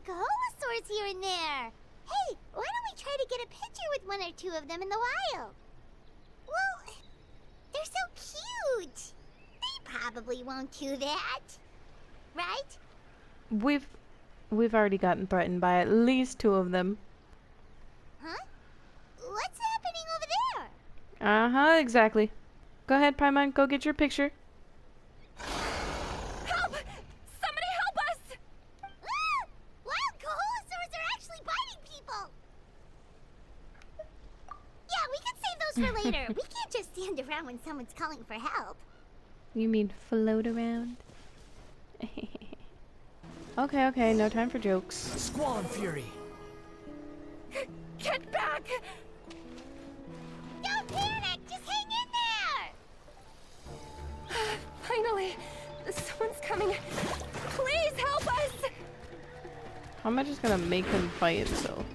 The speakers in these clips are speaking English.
some Kaholasaurs here and there. Hey, why don't we try to get a picture with one or two of them in the wild? Well, they're so cute. They probably won't do that. Right? We've already gotten threatened by at least 2 of them. Huh? What's happening over there? Uh-huh, exactly. Go ahead, Paimon, go get your picture. Help! Somebody help us! Ah! Wild Kaholasaurs are actually biting people! Yeah, we can save those for later. We can't just stand around when someone's calling for help. You mean float around? Okay, no time for jokes. Squall Fury. Get back! Don't panic! Just hang in there! Finally, someone's coming. Please help us! How am I just gonna make him fight himself?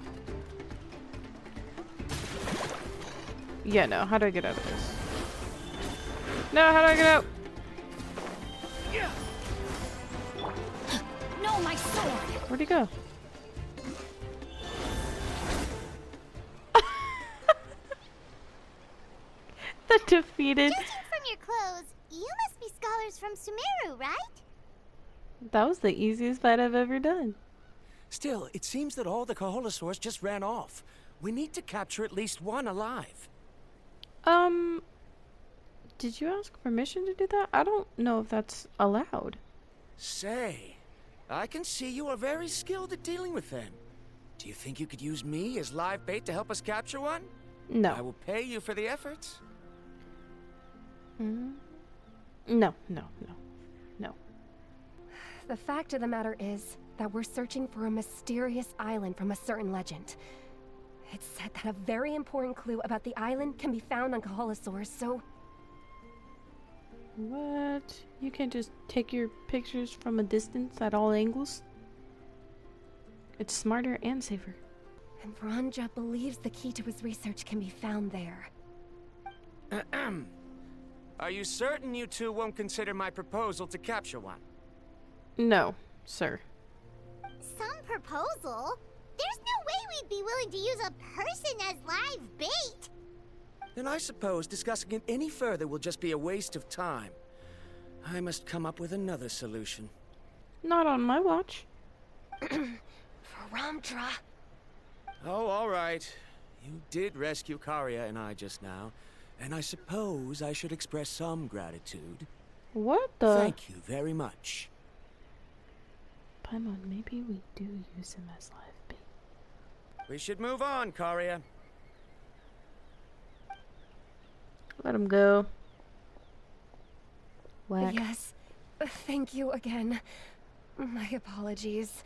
Yeah, no, how do I get out of this? No, how do I get out? No, my sword! Where'd he go? The defeated. Judging from your clothes, you must be scholars from Sumeru, right? That was the easiest fight I've ever done. Still, it seems that all the Kaholasaurs just ran off. We need to capture at least one alive. Did you ask permission to do that? I don't know if that's allowed. Say, I can see you are very skilled at dealing with them. Do you think you could use me as live bait to help us capture one? I No. will pay you for the efforts. No. The fact of the matter is that we're searching for a mysterious island from a certain legend. It's said that a very important clue about the island can be found on Kaholasaurs, so... What? You can't just take your pictures from a distance at all angles? It's smarter and safer. And Vranja believes the key to his research can be found there. Are you certain you two won't consider my proposal to capture one? No, sir. Some proposal? There's no way we'd be willing to use a person as live bait! Then I suppose discussing it any further will just be a waste of time. I must come up with another solution. Not on my watch. Vranja! Oh, all right. You did rescue Karia and I just now, and I suppose I should express some gratitude. What the? Thank you very much. Paimon, maybe we do use him as live bait. We should move on, Karia. Let him go. Whack. Yes, thank you again. My apologies.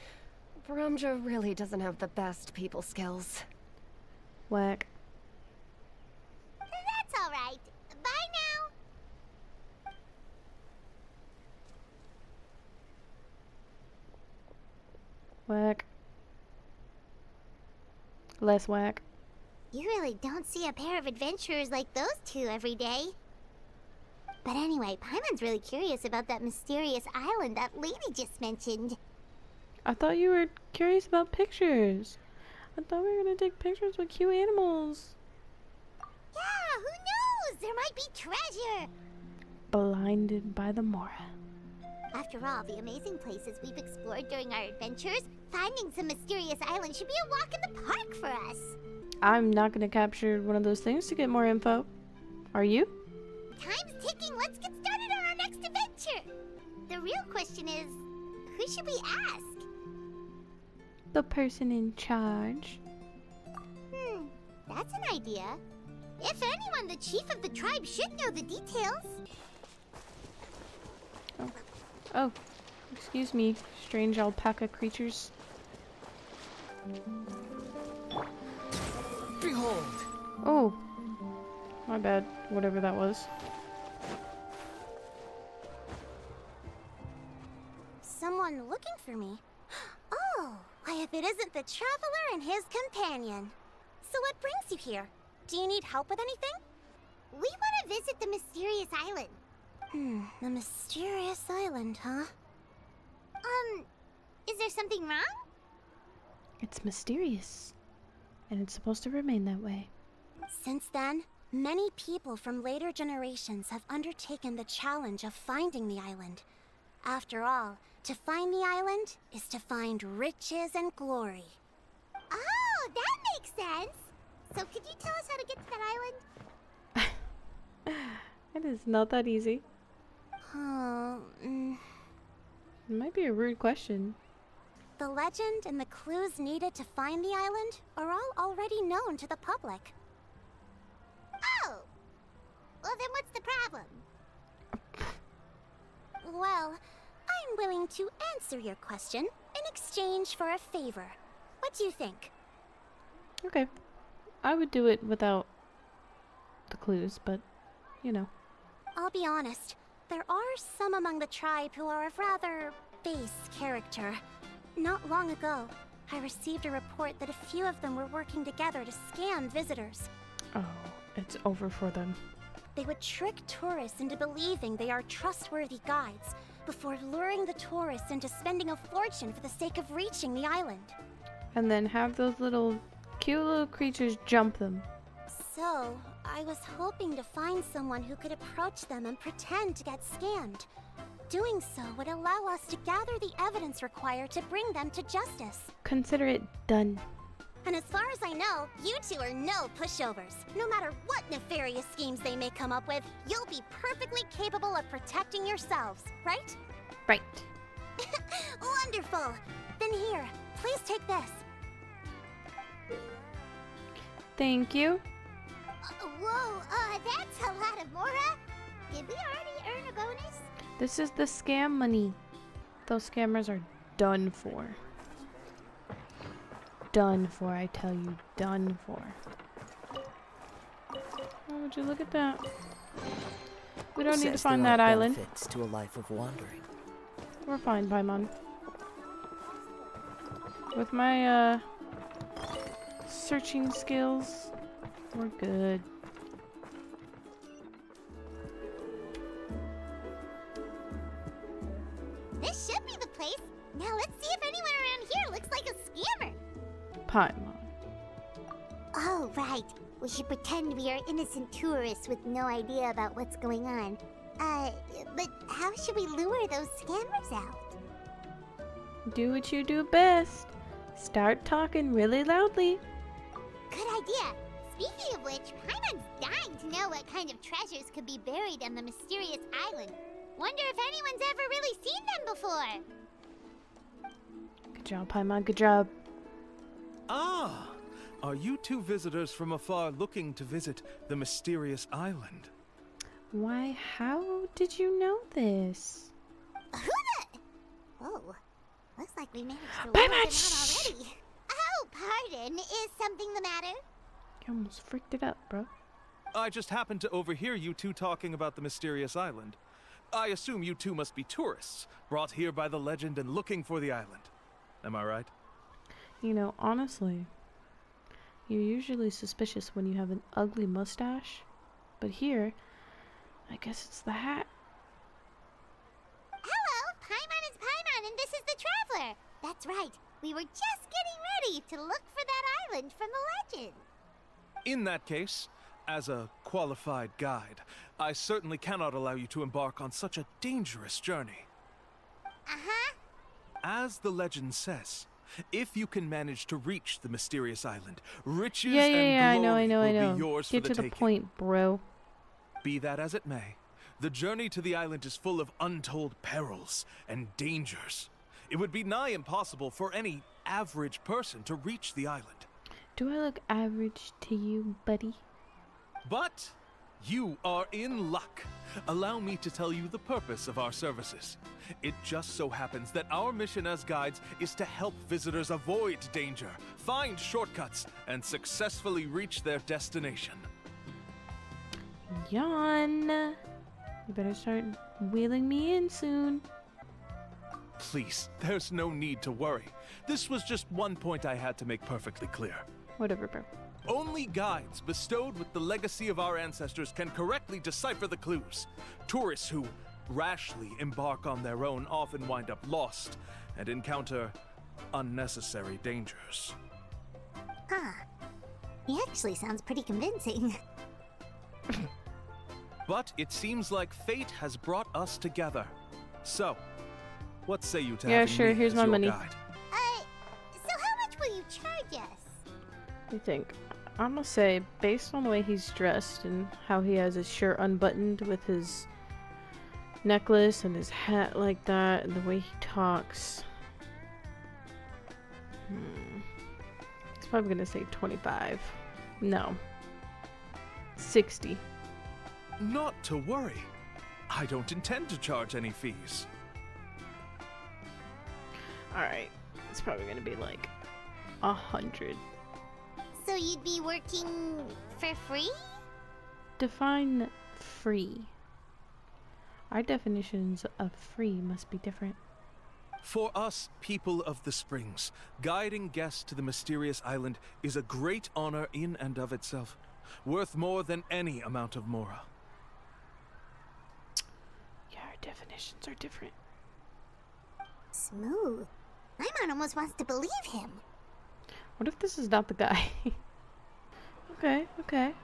Vranja really doesn't have the best people skills. Whack. That's alright. Bye now! Whack. Less whack. You really don't see a pair of adventurers like those two every day. But anyway, Paimon's really curious about that mysterious island that lady just mentioned. I thought you were curious about pictures. I thought we were gonna take pictures with cute animals. Yeah, who knows? There might be treasure! Blinded by the Mora. After all the amazing places we've explored during our adventures, finding some mysterious island should be a walk in the park for us. I'm not gonna capture one of those things to get more info. Are you? Time's ticking. Let's get started on our next adventure. The real question is, who should we ask? The person in charge. That's an idea. If anyone, the chief of the tribe should know the details. Oh, excuse me, strange alpaca creatures. Behold! Oh, my bad, whatever that was. Someone looking for me. Oh, why if it isn't the traveler and his companion. So what brings you here? Do you need help with anything? We want to visit the mysterious island. The mysterious island, huh? Is there something wrong? It's mysterious. And it's supposed to remain that way. Since then, many people from later generations have undertaken the challenge of finding the island. After all, to find the island is to find riches and glory. Oh, that makes sense. So could you tell us how to get to that island? It is not that easy. It It might be a rude question. The legend and the clues needed to find the island are all already known to the public. Oh! Well, then what's the problem? Well, I'm willing to answer your question in exchange for a favor. What do you think? Okay. I would do it without the clues, but, you know. I'll be honest, there are some among the tribe who are of rather base character. Not long ago, I received a report that a few of them were working together to scam visitors. Oh, it's over for them. They would trick tourists into believing they are trustworthy guides before luring the tourists into spending a fortune for the sake of reaching the island. And then have those cute little creatures jump them. So, I was hoping to find someone who could approach them and pretend to get scammed. Doing so would allow us to gather the evidence required to bring them to justice. Consider it done. And as far as I know, you two are no pushovers. No matter what nefarious schemes they may come up with, you'll be perfectly capable of protecting yourselves, right? Right. Wonderful! Then here, please take this. Thank you. Whoa, that's a lot of Mora. Did we already earn a bonus? This is the scam money. Those scammers are done for. Done for, I tell you. Done for. Oh, would you look at that? We don't need to find that island. To a life of wandering. We're fine, Paimon. With my, searching skills, we're good. This should be the place. Now let's see if anyone around here looks like a scammer. Paimon. Oh, right. We should pretend we are innocent tourists with no idea about what's going on. But how should we lure those scammers out? Do what you do best. Start talking really loudly. Good idea. Speaking of which, Paimon's dying to know what kind of treasures could be buried on the mysterious island. Wonder if anyone's ever really seen them before. Good job, Paimon. Good job. Ah! Are you two visitors from afar looking to visit the mysterious island? Why, how did you know this? Oh, looks like we managed to Bye, lure them bye. out already. Oh, pardon. Is something the matter? You almost freaked it up, bro. I just happened to overhear you two talking about the mysterious island. I assume you two must be tourists, brought here by the legend and looking for the island. Am I right? You know, honestly, you're usually suspicious when you have an ugly mustache. But here, I guess it's the hat. Hello, Paimon is Paimon, and this is the Traveler. That's right. We were just getting ready to look for that island from the legend. In that case, as a qualified guide, I certainly cannot allow you to embark on such a dangerous journey. Uh-huh. As the legend says, if you can manage to reach the mysterious island, riches Yeah, and I glory know. will be yours Get for to the the taking. point, bro. Be that as it may, the journey to the island is full of untold perils and dangers. It would be nigh impossible for any average person to reach the island. Do I look average to you, buddy? But you are in luck. Allow me to tell you the purpose of our services. It just so happens that our mission as guides is to help visitors avoid danger, find shortcuts, and successfully reach their destination. Yawn. You better start wheeling me in soon. Please, there's no need to worry. This was just one point I had to make perfectly clear. Whatever, bro. Only guides bestowed with the legacy of our ancestors can correctly decipher the clues. Tourists who rashly embark on their own often wind up lost and encounter unnecessary dangers. Huh. He actually sounds pretty convincing. But it seems like fate has brought us together. So, what say you to Yeah, having sure, me here's as my your money. guide? So how much will you charge us? I think. I'm gonna say, based on the way he's dressed and how he has his shirt unbuttoned with his necklace and his hat like that, and the way he talks. He's probably gonna say 25. No. 60. Not to worry. I don't intend to charge any fees. Alright. It's probably gonna be like 100. So you'd be working for free? Define free. Our definitions of free must be different. For us, people of the Springs, guiding guests to the mysterious island is a great honor in and of itself, worth more than any amount of mora. Yeah, our definitions are different. Smooth. Paimon almost wants to believe him. What if this is not the guy? Okay, okay.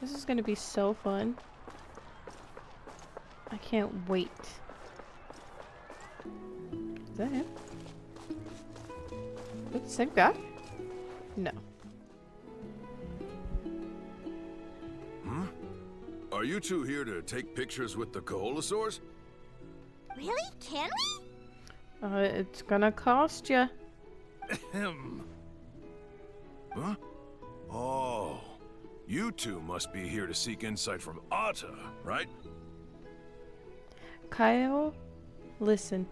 This is gonna be so fun. I can't wait. Is that him? Is that the same guy? No. Are you two here to take pictures with the Koholosaurs? Really? Can we? It's gonna cost ya. Ahem. Huh? Oh, you two must be here to seek insight from Atta, right? Kyle, listen.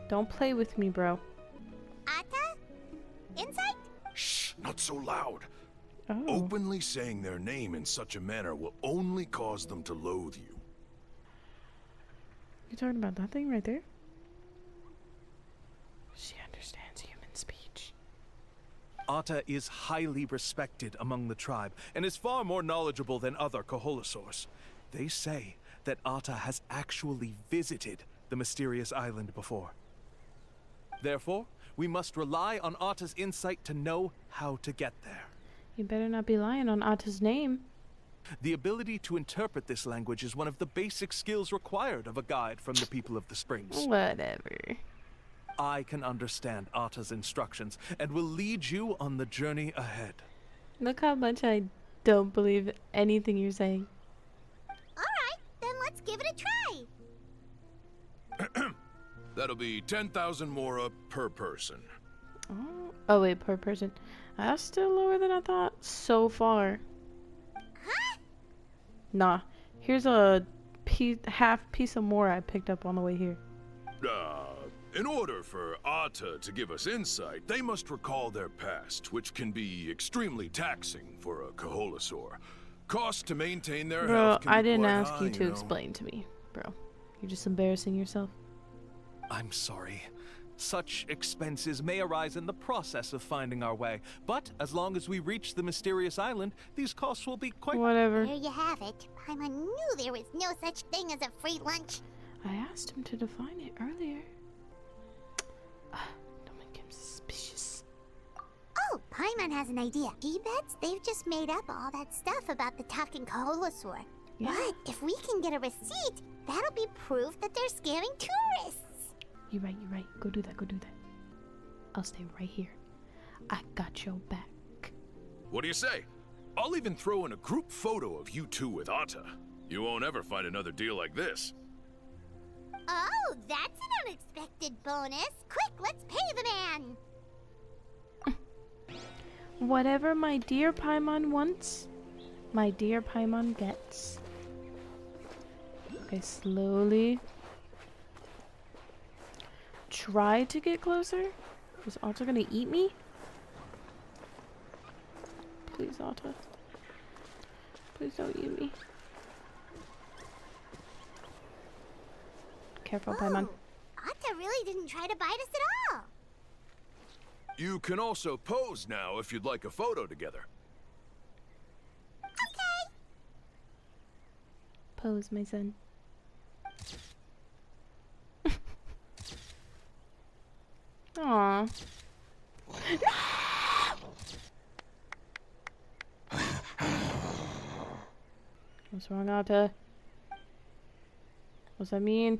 Don't play with me, bro. Atta? Insight? Shh, not so loud. Oh. Openly saying their name in such a manner will only cause them to loathe you. You talking about that thing right there? She understands human speech. Atta is highly respected among the tribe and is far more knowledgeable than other Koholosaurs. They say that Atta has actually visited the mysterious island before. Therefore, we must rely on Atta's insight to know how to get there. You better not be lying on Atta's name. The ability to interpret this language is one of the basic skills required of a guide from the people of the Springs. Whatever. I can understand Atta's instructions and will lead you on the journey ahead. Look how much I don't believe anything you're saying. Alright, then let's give it a try. That'll be 10,000 mora per person. Oh wait, per person. That's still lower than I thought. So far. Huh? Nah. Here's a half piece of more I picked up on the way here. In order for Atta to give us insight, they must recall their past, which can be extremely taxing for a Koholosaur. Cost to maintain their Bro, health can be I didn't quite ask high, you to know. explain to me, bro. You're just embarrassing yourself. I'm sorry. Such expenses may arise in the process of finding our way, but as long as we reach the mysterious island, these costs will be quite... Whatever. There you have it. Paimon knew there was no such thing as a free lunch. I asked him to define it earlier. Don't make him suspicious. Oh, Paimon has an idea. He bets they've just made up all that stuff about the talking Koholosaur. Yeah. But if we can get a receipt, that'll be proof that they're scamming tourists. You're right, you're right. Go do that, go do that. I'll stay right here. I got your back. What do you say? I'll even throw in a group photo of you two with Atta. You won't ever find another deal like this. Oh, that's an unexpected bonus. Quick, let's pay the man. Whatever my dear Paimon wants, my dear Paimon gets. Okay, slowly. Try to get closer? Is Atta gonna eat me? Please, Atta. Please don't eat me. Careful, Paimon. Atta really didn't try to bite us at all. You can also pose now if you'd like a photo together. Okay. Pose, my son. Aw. What's wrong, Atta? What's that mean?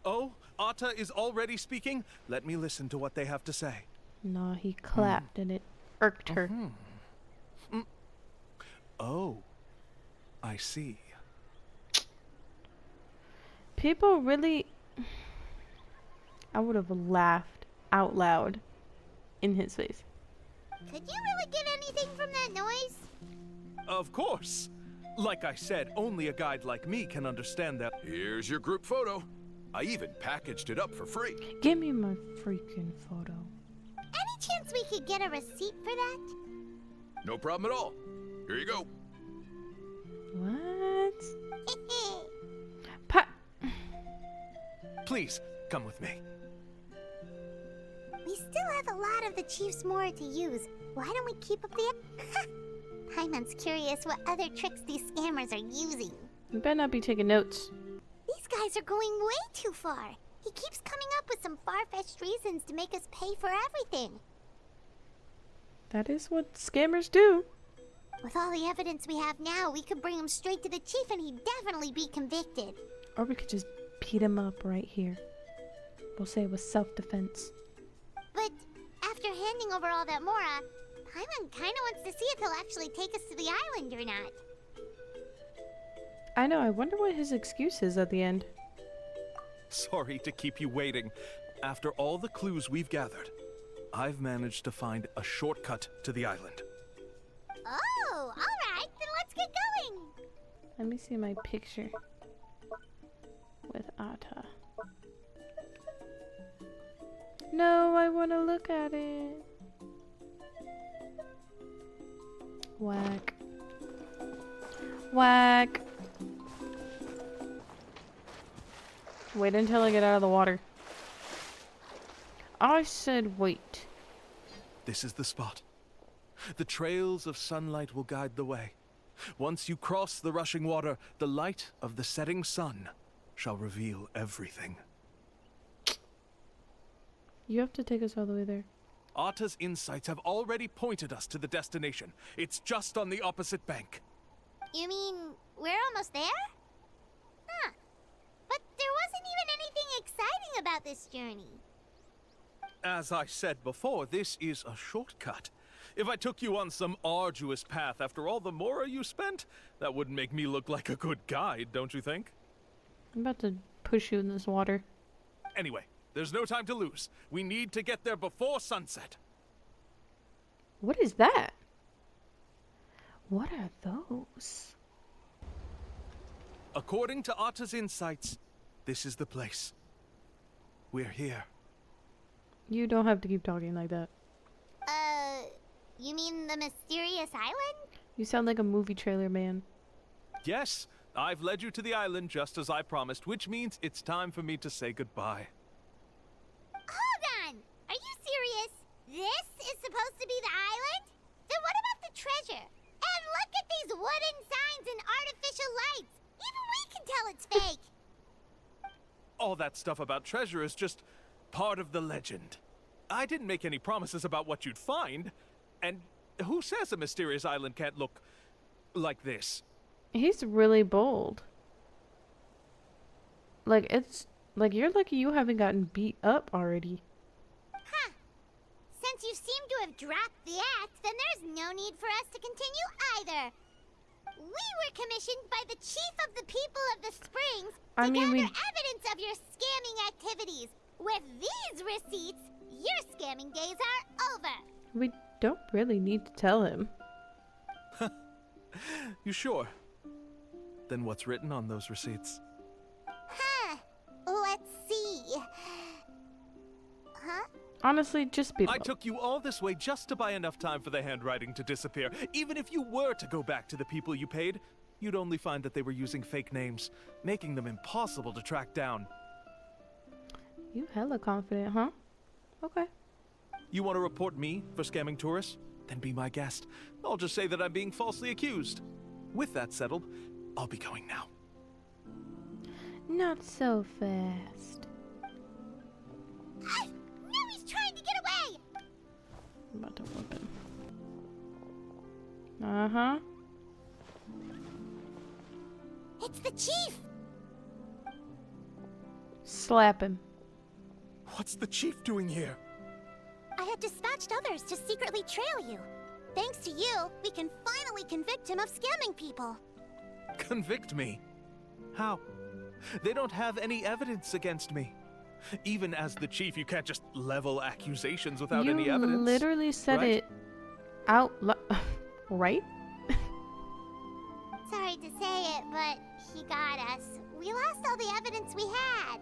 Oh, Atta is already speaking? Let me listen to what they have to say. No, he clapped and it irked her. Oh, I see. People really... I would have laughed out loud in his face. Could you really get anything from that noise? Of course. Like I said, only a guide like me can understand that. Here's your group photo. I even packaged it up for free. Give me my freaking photo. Any chance we could get a receipt for that? No problem at all. Here you go. What? Pa- Please, come with me. We still have a lot of the Chief's Mora to use. Why don't we keep up the... Hyman's curious what other tricks these scammers are using. You better not be taking notes. These guys are going way too far. He keeps coming up with some far-fetched reasons to make us pay for everything. That is what scammers do. With all the evidence we have now, we could bring him straight to the chief and he'd definitely be convicted. Or we could just beat him up right here. We'll say it was self-defense. But after handing over all that Mora, Hyman kinda wants to see if he'll actually take us to the island or not. I know, I wonder what his excuse is at the end. Sorry to keep you waiting. After all the clues we've gathered, I've managed to find a shortcut to the island. Oh, alright, then let's get going. Let me see my picture with Atta. No, I want to look at it. Whack. Whack. Wait until I get out of the water. I said wait. This is the spot. The trails of sunlight will guide the way. Once you cross the rushing water, the light of the setting sun shall reveal everything. You have to take us all the way there. Atta's insights have already pointed us to the destination. It's just on the opposite bank. You mean we're almost there? Huh. But there wasn't even anything exciting about this journey. As I said before, this is a shortcut. If I took you on some arduous path after all the Mora you spent, that wouldn't make me look like a good guide, don't you think? I'm about to push you in this water. Anyway, there's no time to lose. We need to get there before sunset. What is that? What are those? According to Atta's insights, this is the place. We're here. You don't have to keep talking like that. You mean the mysterious island? You sound like a movie trailer man. Yes, I've led you to the island just as I promised, which means it's time for me to say goodbye. Hold on! Are you serious? This is supposed to be the island? Then what about the treasure? And look at these wooden signs and artificial lights! Even we can tell it's fake! All that stuff about treasure is just part of the legend. I didn't make any promises about what you'd find. And who says a mysterious island can't look like this? He's really bold. Like, it's... Like, you're lucky you haven't gotten beat up already. Huh. Since you seem to have dropped the act, then there's no need for us to continue either. We were commissioned by the chief of the people of the Springs to gather evidence of your scamming activities. With these receipts, your scamming days are over. We don't really need to tell him. You sure? Then what's written on those receipts? Huh. Let's see. Huh? Honestly, just beat him I up. took you all this way just to buy enough time for the handwriting to disappear. Even if you were to go back to the people you paid, you'd only find that they were using fake names, making them impossible to track down. You hella confident, huh? Okay. You want to report me for scamming tourists? Then be my guest. I'll just say that I'm being falsely accused. With that settled, I'll be going now. Not so fast. Now he's trying about to whoop him. Uh-huh. It's the chief! Slap him. What's the chief doing here? I had dispatched others to secretly trail you. Thanks to you, we can finally convict him of scamming people. Convict me? How? They don't have any evidence against me. Even as the chief, you can't just level accusations without any evidence. You literally said right? it out right? Sorry to say it, but he got us. We lost all the evidence we had.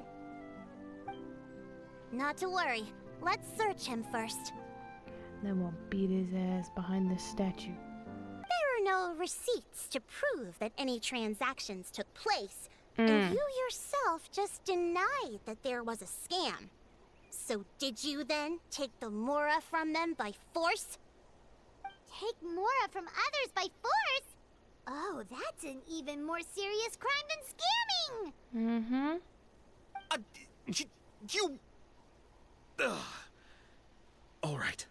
Not to worry. Let's search him first. Then we'll beat his ass behind this statue. There are no receipts to prove that any transactions took place, and you yourself just denied that there was a scam. So did you then take the Mora from them by force? Take Mora from others by force? Oh, that's an even more serious crime than scamming! Mm-hmm. You... All right.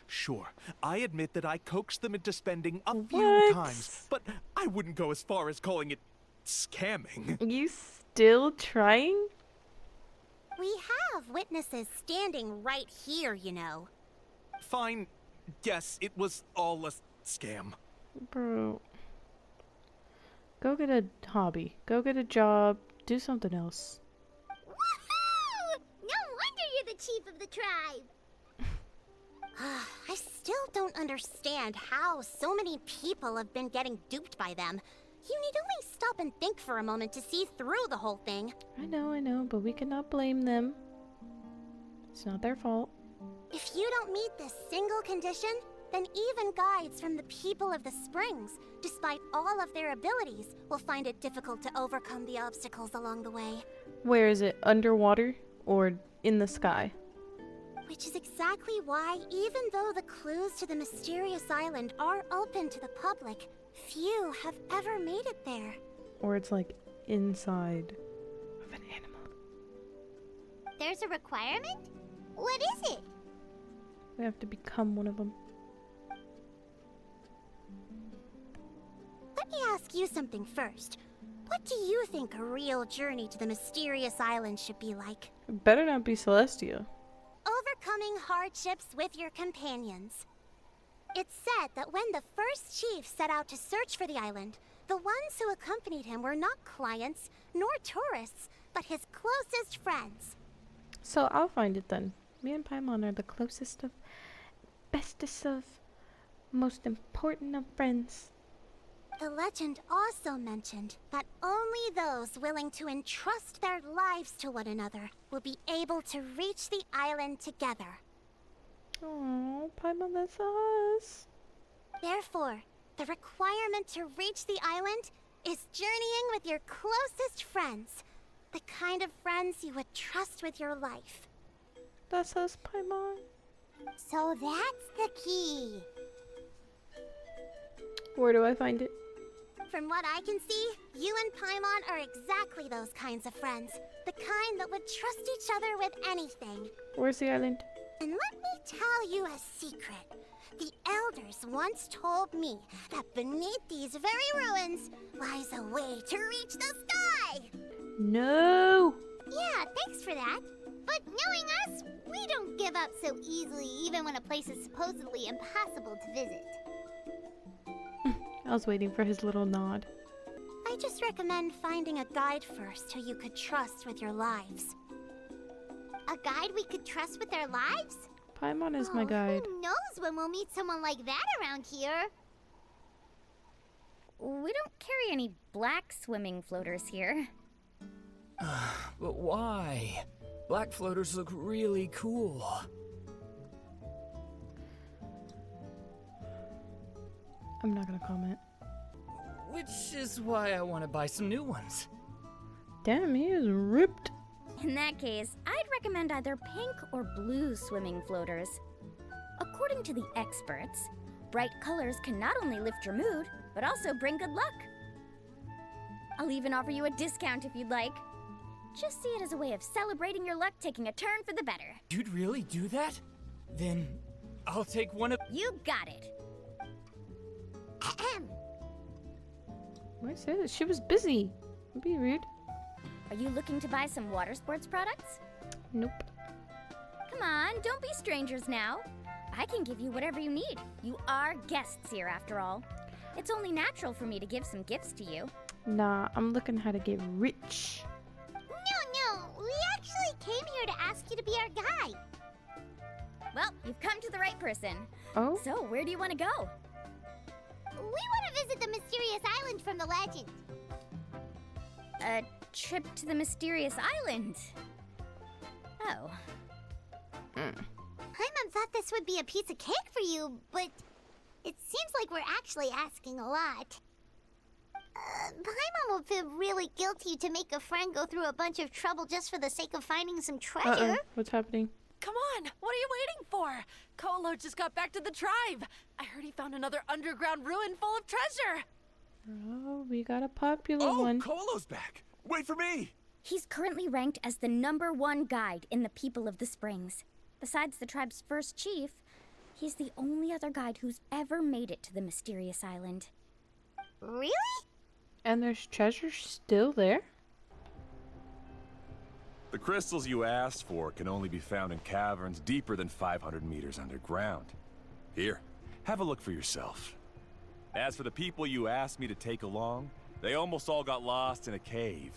Sure, I admit that I coaxed them into spending a few times, but I wouldn't go as far as calling it scamming. You still trying? We have witnesses standing right here, you know. Fine. Yes, it was all a scam. Bro. Go get a hobby. Go get a job. Do something else. Woohoo! No wonder you're the chief of the tribe! I still don't understand how so many people have been getting duped by them. You need only stop and think for a moment to see through the whole thing. I know, but we cannot blame them. It's not their fault. If you don't meet this single condition, then even guides from the people of the Springs, despite all of their abilities, will find it difficult to overcome the obstacles along the way. Where is it? Underwater or in the sky? Which is exactly why, even though the clues to the mysterious island are open to the public, few have ever made it there. Or it's like inside of an animal. There's a requirement? What is it? We have to become one of them. Let me ask you something first. What do you think a real journey to the mysterious island should be like? It better not be Celestia. Overcoming hardships with your companions. It's said that when the first chief set out to search for the island, the ones who accompanied him were not clients nor tourists, but his closest friends. So I'll find it then. Me and Paimon are the closest of, bestest of, most important of friends. The legend also mentioned that only those willing to entrust their lives to one another will be able to reach the island together. Oh, Paimon, that's us. Therefore, the requirement to reach the island is journeying with your closest friends. The kind of friends you would trust with your life. That's us, Paimon. So that's the key. Where do I find it? From what I can see, you and Paimon are exactly those kinds of friends. The kind that would trust each other with anything. Where's the island? And let me tell you a secret. The elders once told me that beneath these very ruins lies a way to reach the sky. No! Yeah, thanks for that. But knowing us, we don't give up so easily even when a place is supposedly impossible to visit. I was waiting for his little nod. I just recommend finding a guide first who you could trust with your lives. A guide we could trust with our lives? Paimon is my guide. Who knows when we'll meet someone like that around here? We don't carry any black swimming floaters here. But why? Black floaters look really cool. I'm not gonna comment. Which is why I want to buy some new ones. Damn, he is ripped. In that case, I'd recommend either pink or blue swimming floaters. According to the experts, bright colors can not only lift your mood, but also bring good luck. I'll even offer you a discount if you'd like. Just see it as a way of celebrating your luck taking a turn for the better. You'd really do that? Then I'll take one of. You got it. Ahem. What is it? She was busy. Don't be rude. Are you looking to buy some water sports products? Nope. Come on, don't be strangers now. I can give you whatever you need. You are guests here, after all. It's only natural for me to give some gifts to you. Nah, I'm looking how to get rich. No, we actually came here to ask you to be our guide. Well, you've come to the right person. Oh? So, where do you want to go? We want to visit the mysterious island from the legend. A trip to the mysterious island. Oh. Paimon thought this would be a piece of cake for you, but it seems like we're actually asking a lot. Paimon will feel really guilty to make a friend go through a bunch of trouble just for the sake of finding some treasure. What's happening? Come on, what are you waiting for? Kolo just got back to the tribe. I heard he found another underground ruin full of treasure. Oh, we got a popular one. Kolo's back! Wait for me! He's currently ranked as the #1 guide in the People of the Springs. Besides the tribe's first chief, he's the only other guide who's ever made it to the mysterious island. Really? And there's treasure still there? The crystals you asked for can only be found in caverns deeper than 500 meters underground. Here, have a look for yourself. As for the people you asked me to take along, they almost all got lost in a cave.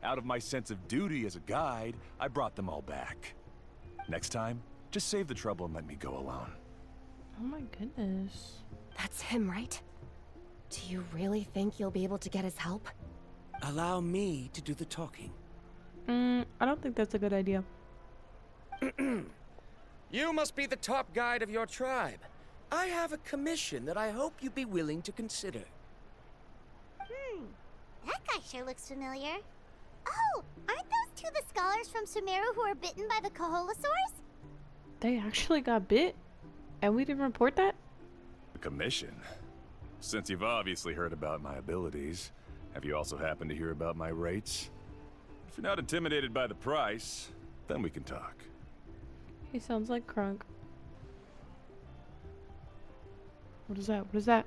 Out of my sense of duty as a guide, I brought them all back. Next time, just save the trouble and let me go alone. Oh my goodness. That's him, right? Do you really think you'll be able to get his help? Allow me to do the talking. I don't think that's a good idea. You must be the top guide of your tribe. I have a commission that I hope you'd be willing to consider. That guy sure looks familiar. Oh, aren't those two the scholars from Sumeru who were bitten by the Kaholosaurs? They actually got bit? And we didn't report that? A commission? Since you've obviously heard about my abilities, have you also happened to hear about my rates? If you're not intimidated by the price, then we can talk. He sounds like Crunk. What is that? What is that?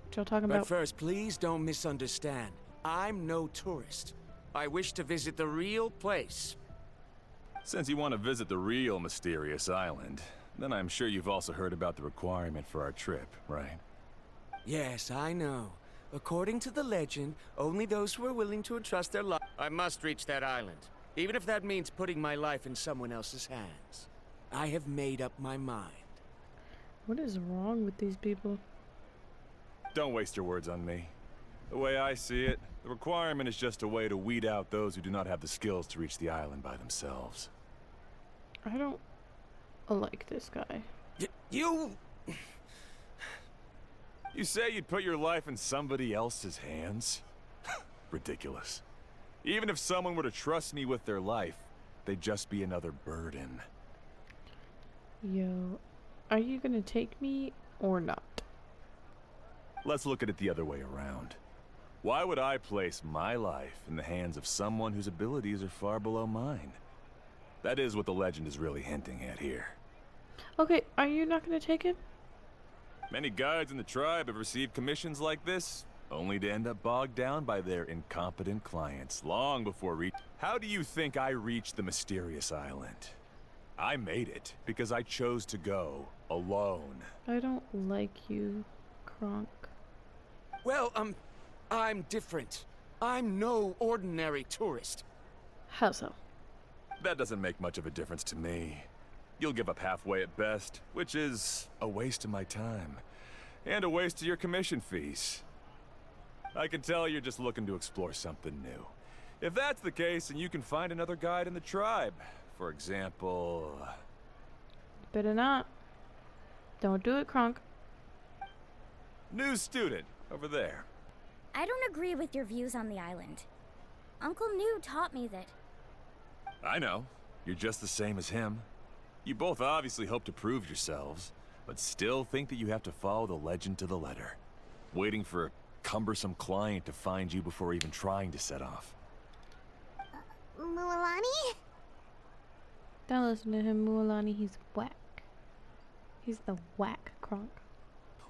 What y'all talking But about? first, please don't misunderstand. I'm no tourist. I wish to visit the real place. Since you want to visit the real mysterious island, then I'm sure you've also heard about the requirement for our trip, right? Yes, I know. According to the legend, only those who are willing to entrust their life. I must reach that island, even if that means putting my life in someone else's hands. I have made up my mind. What is wrong with these people? Don't waste your words on me. The way I see it, the requirement is just a way to weed out those who do not have the skills to reach the island by themselves. I don't like this guy. You... You say you'd put your life in somebody else's hands? Ridiculous. Even if someone were to trust me with their life, they'd just be another burden. Yo, are you gonna take me or not? Let's look at it the other way around. Why would I place my life in the hands of someone whose abilities are far below mine? That is what the legend is really hinting at here. Okay, are you not gonna take him? Many guides in the tribe have received commissions like this, only to end up bogged down by their incompetent clients long before How do you think I reached the mysterious island? I made it because I chose to go alone. I don't like you, Kronk. Well, I'm different. I'm no ordinary tourist. How so? That doesn't make much of a difference to me. You'll give up halfway at best, which is a waste of my time. And a waste of your commission fees. I can tell you're just looking to explore something new. If that's the case, then you can find another guide in the tribe. For example... Better not. Don't do it, Kronk. New student, over there. I don't agree with your views on the island. Uncle New taught me that. I know. You're just the same as him. You both obviously hope to prove yourselves, but still think that you have to follow the legend to the letter. Waiting for a cumbersome client to find you before even trying to set off. Mualani? Don't listen to him, Mualani. He's whack. He's the whack Kronk.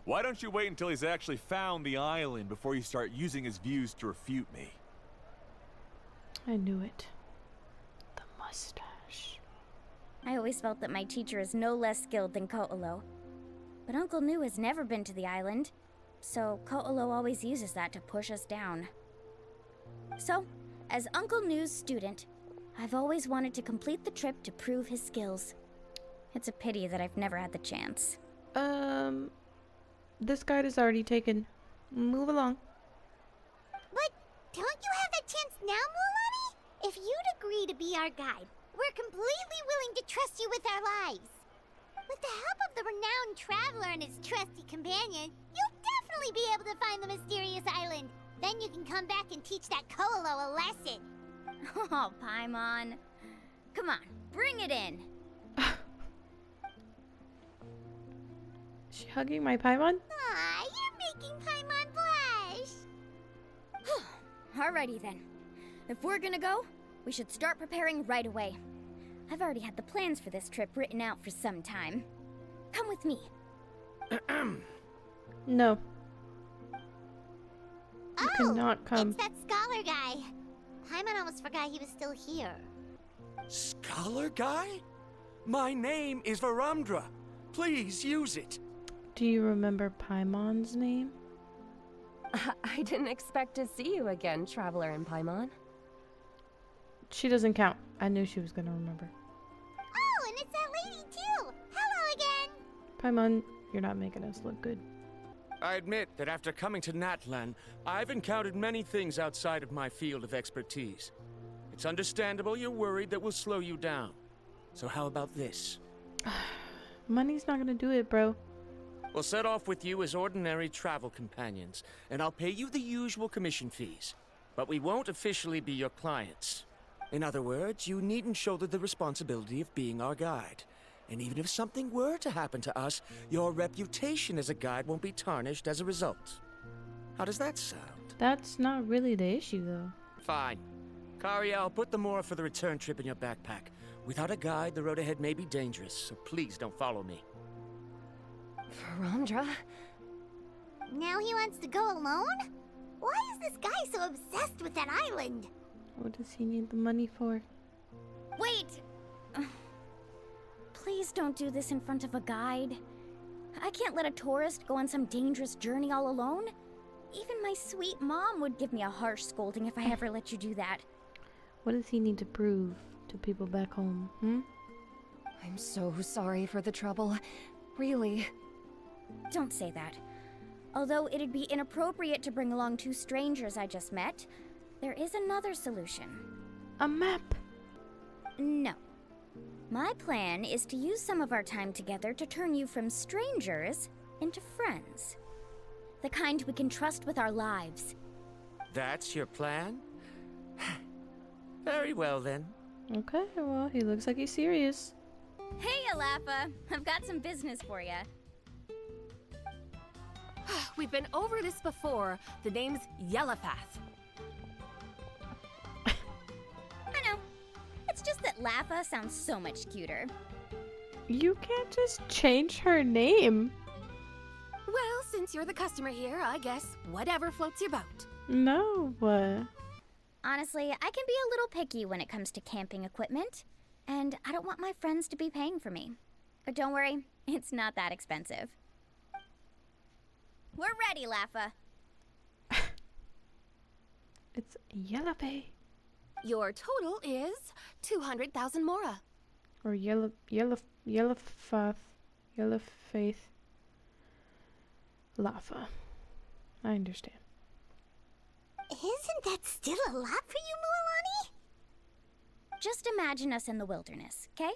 Why don't you wait until he's actually found the island before you start using his views to refute me? I knew it. The mustache. I always felt that my teacher is no less skilled than Ko'olo. But Uncle Nu has never been to the island, so Ko'olo always uses that to push us down. So, as Uncle Nu's student, I've always wanted to complete the trip to prove his skills. It's a pity that I've never had the chance. This guide is already taken. Move along. But don't you have that chance now, Mualani? If you'd agree to be our guide, we're completely willing to trust you with our lives. With the help of the renowned traveler and his trusty companion, you'll definitely be able to find the mysterious island. Then you can come back and teach that Ko'olo a lesson. Oh, Paimon. Come on, bring it in. Is she hugging my Paimon? Aw, you're making Paimon blush. Alrighty then. If we're gonna go, we should start preparing right away. I've already had the plans for this trip written out for some time. Come with me. No. You Oh, cannot come. it's that scholar guy. Paimon almost forgot he was still here. Scholar guy? My name is Varumdra. Please use it. Do you remember Paimon's name? I didn't expect to see you again, Traveler and Paimon. She doesn't count. I knew she was gonna remember. Oh, and it's that lady too. Hello again. Paimon, you're not making us look good. I admit that after coming to Natlan, I've encountered many things outside of my field of expertise. It's understandable you're worried that we'll slow you down. So how about this? Money's not gonna do it, bro. We'll set off with you as ordinary travel companions, and I'll pay you the usual commission fees. But we won't officially be your clients. In other words, you needn't shoulder the responsibility of being our guide. And even if something were to happen to us, your reputation as a guide won't be tarnished as a result. How does that sound? That's not really the issue, though. Fine. Kariel, put the more for the return trip in your backpack. Without a guide, the road ahead may be dangerous, so please don't follow me. Varumdra? Now he wants to go alone? Why is this guy so obsessed with that island? What does he need the money for? Wait! Please don't do this in front of a guide. I can't let a tourist go on some dangerous journey all alone. Even my sweet mom would give me a harsh scolding if I ever let you do that. What does he need to prove to people back home, I'm so sorry for the trouble. Really. Don't say that. Although it'd be inappropriate to bring along two strangers I just met, there is another solution. A map! No. My plan is to use some of our time together to turn you from strangers into friends. The kind we can trust with our lives. That's your plan? Very well, then. Okay, well, he looks like he's serious. Hey, Alafa! I've got some business for you. We've been over this before. The name's Yellowfath. I know. It's just that Lafa sounds so much cuter. You can't just change her name. Well, since you're the customer here, I guess whatever floats your boat. No, what? Honestly, I can be a little picky when it comes to camping equipment, and I don't want my friends to be paying for me. But don't worry, it's not that expensive. We're ready, Lafa. It's Yellowface. Your total is 200,000 mora. Or Yellowface. Lafa. I understand. Isn't that still a lot for you, Mualani? Just imagine us in the wilderness, okay?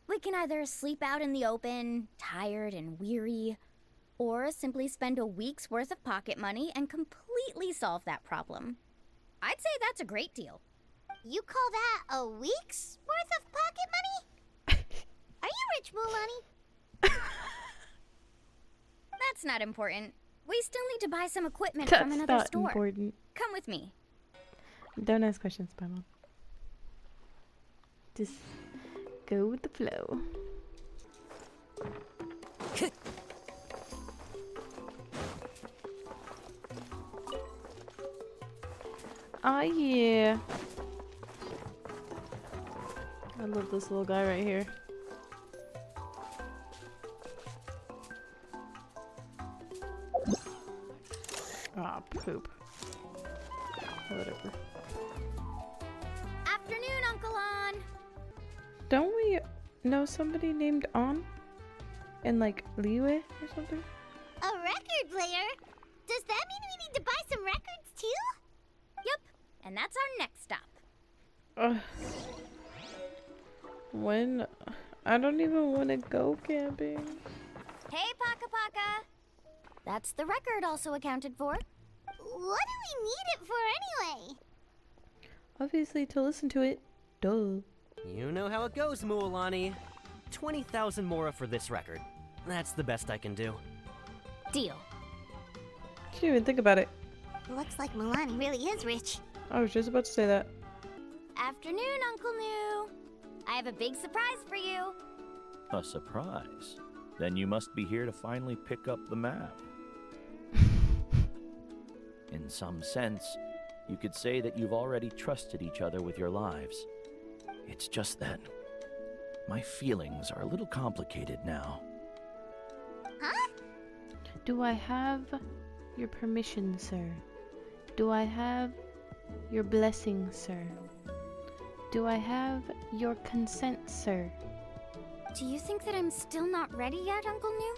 We can either sleep out in the open, tired and weary, or simply spend a week's worth of pocket money and completely solve that problem. I'd say that's a great deal. You call that a week's worth of pocket money? Are you rich, Mualani? That's not important. We still need to buy some equipment from another That's store. not important. Come with me. Don't ask questions, Paimon. Just go with the flow. Ah, yeah. I love this little guy right here. Ah, poop. Whatever. Afternoon, Uncle On. Don't we know somebody named On? And like Liwe or something? A record player? Does that mean we need to buy some records too? Yep, and that's our next stop. When? I don't even want to go camping. Hey, Paka Paka. That's the record also accounted for. What do we need it for anyway? Obviously to listen to it. Duh. You know how it goes, Mualani. 20,000 mora for this record. That's the best I can do. Deal. Can't even think about it. Looks like Mualani really is rich. I was just about to say that. Afternoon, Uncle New. I have a big surprise for you. A surprise? Then you must be here to finally pick up the map. In some sense, you could say that you've already trusted each other with your lives. It's just that my feelings are a little complicated now. Huh? Do I have your permission, sir? Do I have your blessing, sir? Do I have your consent, sir? Do you think that I'm still not ready yet, Uncle New?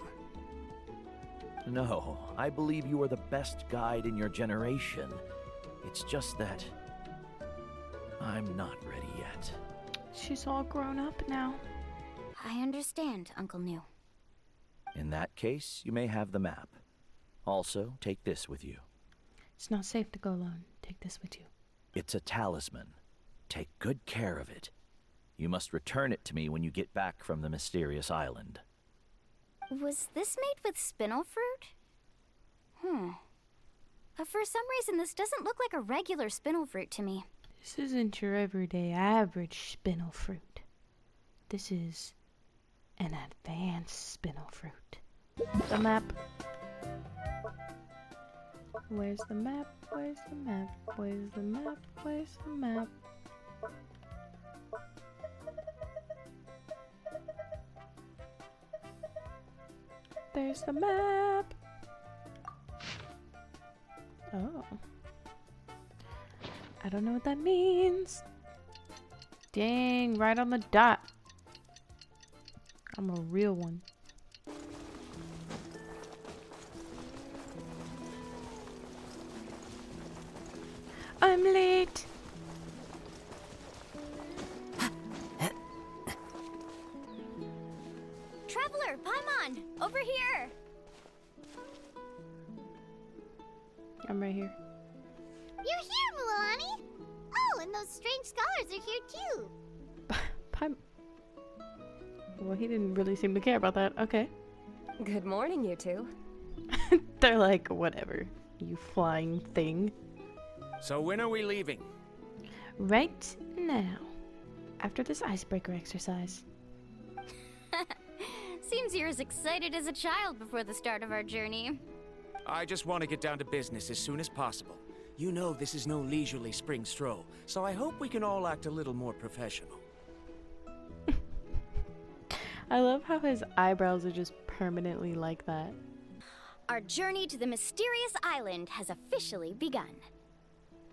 No, I believe you are the best guide in your generation. It's just that I'm not ready yet. She's all grown up now. I understand, Uncle New. In that case, you may have the map. Also, take this with you. It's not safe to go alone. Take this with you. It's a talisman. Take good care of it. You must return it to me when you get back from the mysterious island. Was this made with spinel fruit? For some reason, this doesn't look like a regular spinel fruit to me. This isn't your everyday average spinel fruit. This is an advanced spinel fruit. The map. Where's the map? Where's the map? Where's the map? Where's the map? There's the map. Oh. I don't know what that means. Dang, right on the dot. I'm a real one. I'm late. Traveler, Paimon, over here. I'm right here. You're here, Mualani! Oh, and those strange scholars are here too. Well, he didn't really seem to care about that. Okay. Good morning, you two. They're like, whatever, you flying thing. So when are we leaving? Right now. After this icebreaker exercise. Seems you're as excited as a child before the start of our journey. I just want to get down to business as soon as possible. You know this is no leisurely spring stroll, so I hope we can all act a little more professional. I love how his eyebrows are just permanently like that. Our journey to the mysterious island has officially begun.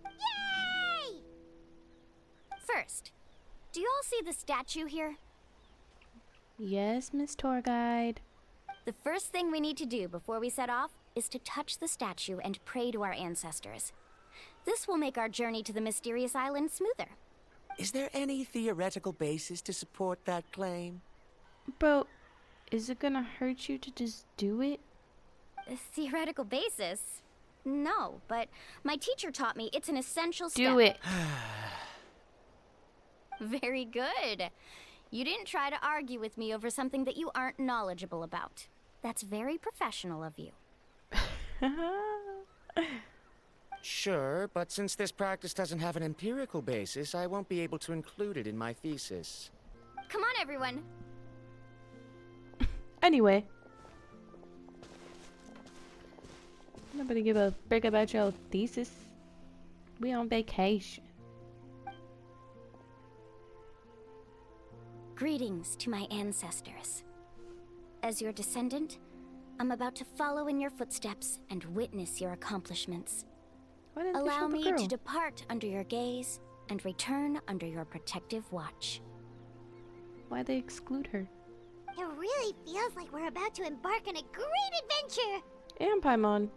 Yay! First, do you all see the statue here? Yes, Miss Tour Guide. The first thing we need to do before we set off is to touch the statue and pray to our ancestors. This will make our journey to the mysterious island smoother. Is there any theoretical basis to support that claim? Bro, is it gonna hurt you to just do it? A theoretical basis? No, but my teacher taught me it's an essential step. Do it. Very good. You didn't try to argue with me over something that you aren't knowledgeable about. That's very professional of you. Sure, but since this practice doesn't have an empirical basis, I won't be able to include it in my thesis. Come on, everyone. Anyway, Nobody give a frick about your thesis. We on vacation. Greetings to my ancestors. As your descendant, I'm about to follow in your footsteps and witness your accomplishments. Why didn't they Allow show the me girl? to depart under your gaze and return under your protective watch. Why'd they exclude her? It really feels like we're about to embark on a great adventure. And Paimon.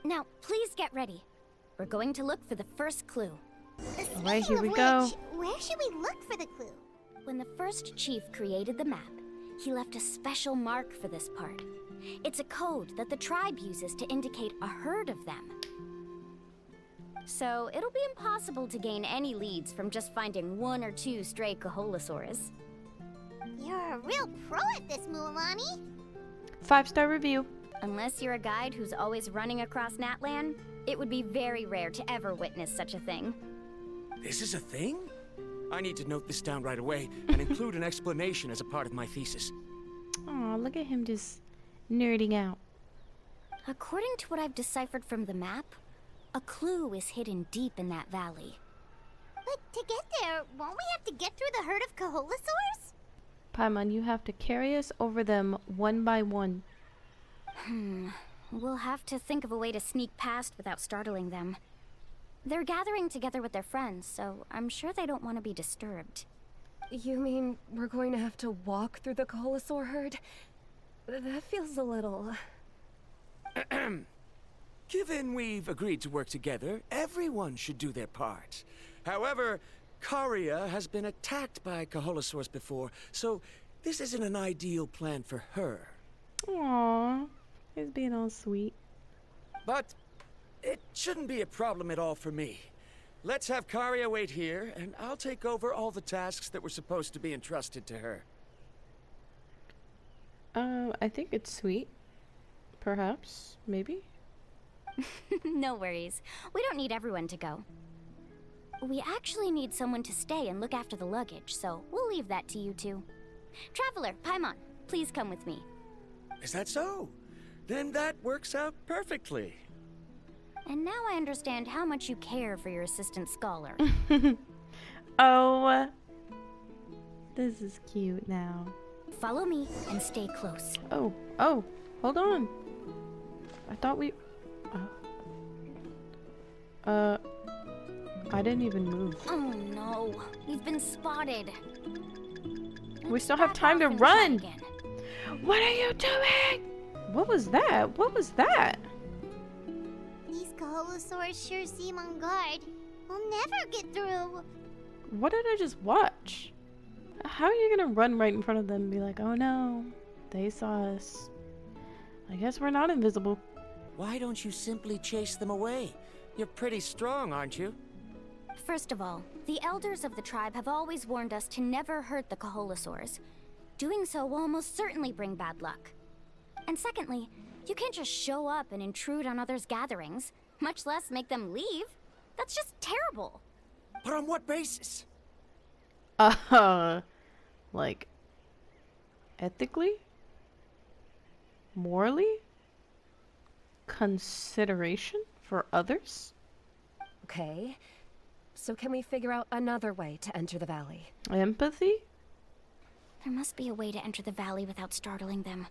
Now, please get ready. We're going to look for the first clue. Alright, here Speaking we of go. which, where should we look for the clue? When the first chief created the map, he left a special mark for this part. It's a code that the tribe uses to indicate a herd of them. So it'll be impossible to gain any leads from just finding 1 or 2 stray Kaholasaurs. You're a real pro at this, Mualani. 5-star review. Unless you're a guide who's always running across Natlan, it would be very rare to ever witness such a thing. This is a thing? I need to note this down right away and include an explanation as a part of my thesis. Aw, look at him just nerding out. According to what I've deciphered from the map, a clue is hidden deep in that valley. But to get there, won't we have to get through the herd of Kaholasaurs? Paimon, you have to carry us over them one by one. We'll have to think of a way to sneak past without startling them. They're gathering together with their friends, so I'm sure they don't want to be disturbed. You mean we're going to have to walk through the Kaholasaur herd? That feels a little... Given we've agreed to work together, everyone should do their part. However, Karia has been attacked by Kaholasaurs before, so this isn't an ideal plan for her. Aww, he's being all sweet. But it shouldn't be a problem at all for me. Let's have Karia wait here, and I'll take over all the tasks that were supposed to be entrusted to her. I think it's sweet. Perhaps, maybe. No worries. We don't need everyone to go. We actually need someone to stay and look after the luggage, so we'll leave that to you two. Traveler, Paimon, please come with me. Is that so? Then that works out perfectly. And now I understand how much you care for your assistant scholar. Oh, this is cute now. Follow me and stay close. Oh, hold on. I thought we... I didn't even move. Oh no, we've been spotted. We Let's still have back time off to and try run. again. What are you doing? What was that? What was that? These Kaholasaurs sure seem on guard. We'll never get through. What did I just watch? How are you gonna run right in front of them and be like, oh no, they saw us. I guess we're not invisible. Why don't you simply chase them away? You're pretty strong, aren't you? First of all, the elders of the tribe have always warned us to never hurt the Kaholasaurs. Doing so will almost certainly bring bad luck. And secondly, you can't just show up and intrude on others' gatherings, much less make them leave. That's just terrible. But on what basis? Like, ethically? Morally? Consideration for others? Okay. So can we figure out another way to enter the valley? Empathy? There must be a way to enter the valley without startling them.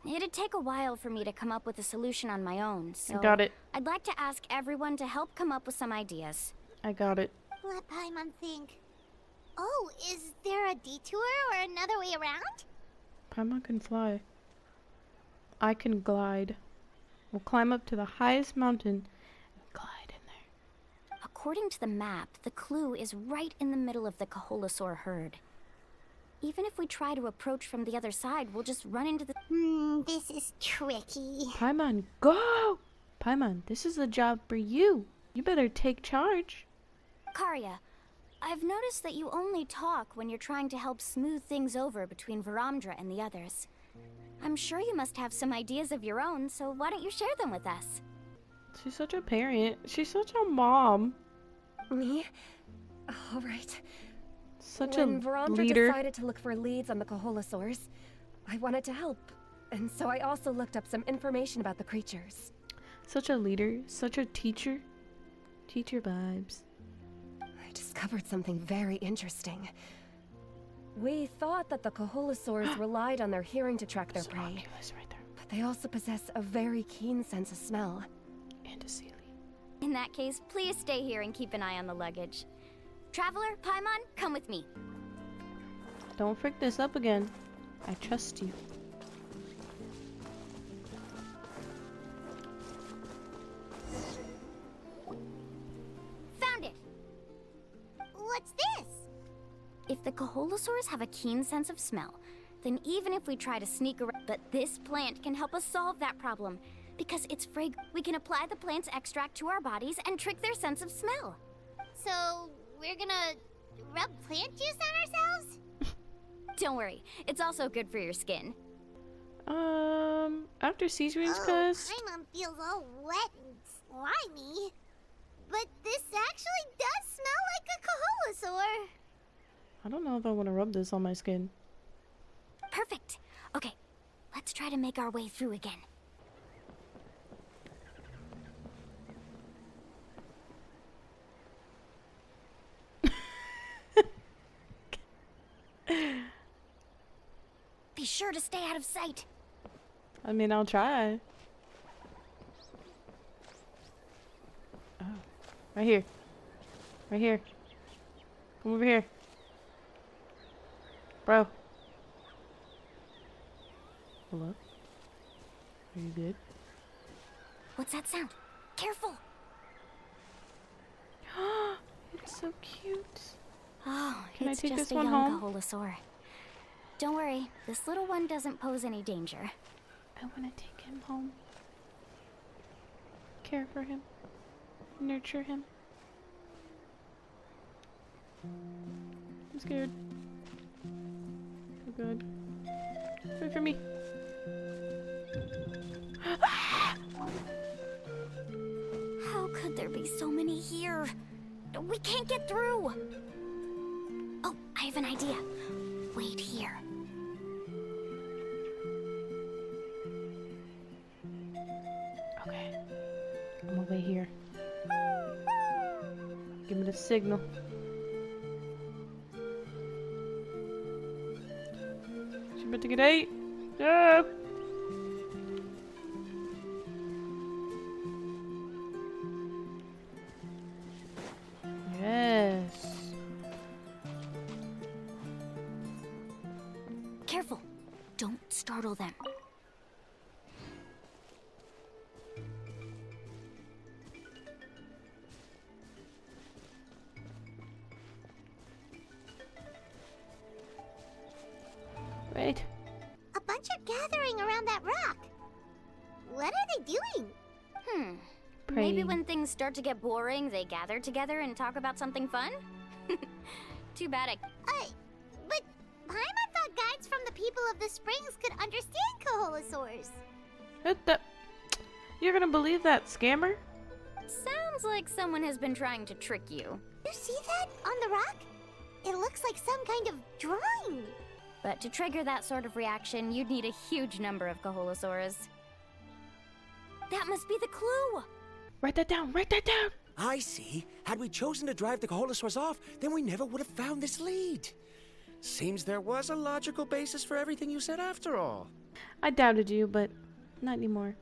It'd take a while for me to come up with a solution on my own, so... Got it. I'd like to ask everyone to help come up with some ideas. I got it. Let Paimon think. Oh, is there a detour or another way around? Paimon can fly. I can glide. We'll climb up to the highest mountain and glide in there. According to the map, the clue is right in the middle of the Kaholasaur herd. Even if we try to approach from the other side, we'll just run into the... This is tricky. Paimon, go! Paimon, this is a job for you. You better take charge. Karia, I've noticed that you only talk when you're trying to help smooth things over between Varamdra and the others. I'm sure you must have some ideas of your own, so why don't you share them with us? She's such a parent. She's such a mom. Me? All right. Such When a Varamdra leader. decided to look for leads on the Kaholasaurs, I wanted to help. And so I also looked up some information about the creatures. Such a leader, such a teacher. Teacher vibes. I discovered something very interesting. We thought that the Coholosaurs relied on their hearing to track their prey. Oculus right there. But they also possess a very keen sense of smell. And a Sealy. In that case, please stay here and keep an eye on the luggage. Traveler, Paimon, come with me. Don't frick this up again. I trust you. Found it! What's this? If the Coholosaurs have a keen sense of smell, then even if we try to sneak around, but this plant can help us solve that problem. Because it's fragrant, we can apply the plant's extract to our bodies and trick their sense of smell. So, we're gonna rub plant juice on ourselves? Don't worry, it's also good for your skin. After Caesar's cuz Paimon feels all wet and slimy. But this actually does smell like a Coholosaur. I don't know if I want to rub this on my skin. Perfect. Okay, let's try to make our way through again. Be sure to stay out of sight. I mean, I'll try. Oh, right here. Right here. Come over here. Bro. Hello? Are you good? What's that sound? Careful! It's so cute. Oh, Can it's I take just this a one young home? Coholosaur. Don't worry, this little one doesn't pose any danger. I want to take him home. Care for him. Nurture him. I'm scared. Oh god. Wait for me. How could there be so many here? We can't get through! Oh, I have an idea. Wait here. Okay. I'm gonna wait here. Give me the signal. She's about to get ate. Ah! Yes. Careful. Don't startle them. Wait. A bunch are gathering around that rock. What are they doing? Maybe Praying. when things start to get boring, they gather together and talk about something fun? Too bad But Paimon thought guides from the people of the springs could understand Coholosaurs. What the? You're gonna believe that, scammer? Sounds like someone has been trying to trick you. You see that on the rock? It looks like some kind of drawing. But to trigger that sort of reaction, you'd need a huge number of Coholosaurs. That must be the clue! Write that down. Write that down. I see. Had we chosen to drive the Coholosaurs off, then we never would have found this lead. Seems there was a logical basis for everything you said after all. I doubted you, but not anymore.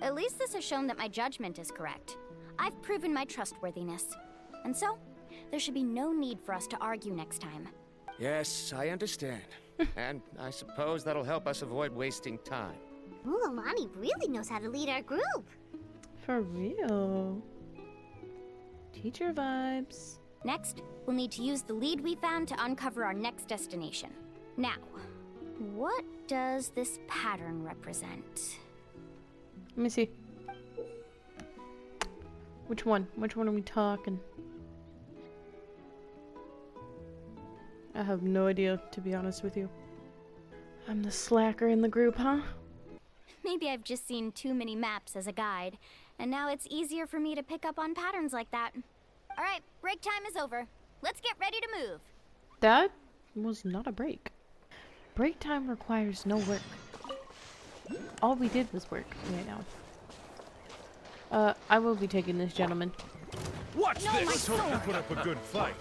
At least this has shown that my judgment is correct. I've proven my trustworthiness. And so, there should be no need for us to argue next time. Yes, I understand. And I suppose that'll help us avoid wasting time. Mualani really knows how to lead our group. For real. Teacher vibes. Next, we'll need to use the lead we found to uncover our next destination. Now, what does this pattern represent? Let me see. Which one? Which one are we talking? I have no idea, to be honest with you. I'm the slacker in the group, huh? Maybe I've just seen too many maps as a guide, and now it's easier for me to pick up on patterns like that. All right, break time is over. Let's get ready to move. That was not a break. Break time requires no work. All we did was work. Okay, now. I will be taking this, gentleman. Watch this! Let's hope you put up a good fight.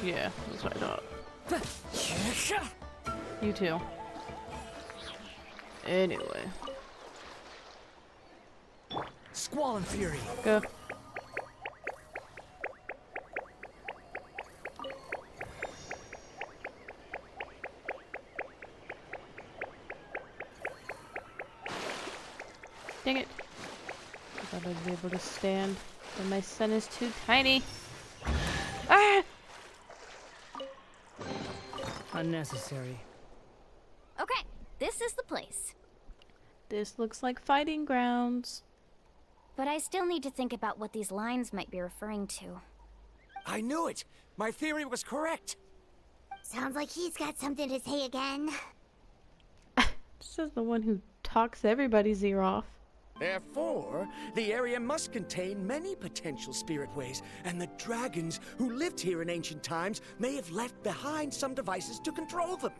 Yeah, that's what I thought. You too. Anyway. Squall and Fury. Go. Dang it. I thought I'd be able to stand, but my son is too tiny. Ah! Unnecessary. Okay, this is the place. This looks like fighting grounds. But I still need to think about what these lines might be referring to. I knew it! My theory was correct! Sounds like he's got something to say again. This is the one who talks everybody's ear off. Therefore, the area must contain many potential spirit ways, and the dragons who lived here in ancient times may have left behind some devices to control them.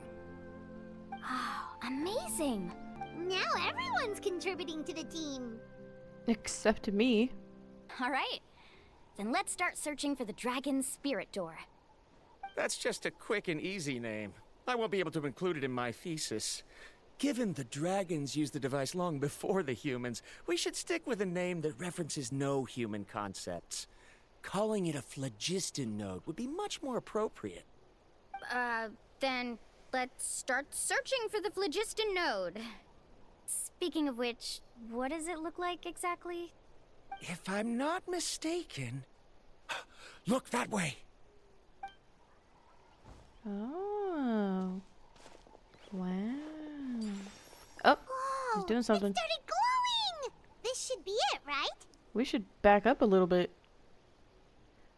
Oh, amazing! Now everyone's contributing to the team. Except me. Alright, then let's start searching for the dragon's spirit door. That's just a quick and easy name. I won't be able to include it in my thesis. Given the dragons used the device long before the humans, we should stick with a name that references no human concepts. Calling it a phlogiston node would be much more appropriate. Then let's start searching for the phlogiston node. Speaking of which, what does it look like exactly? If I'm not mistaken... Look that way! Oh. Wow. Oh, he's doing something. It started glowing! This should be it, right? We should back up a little bit.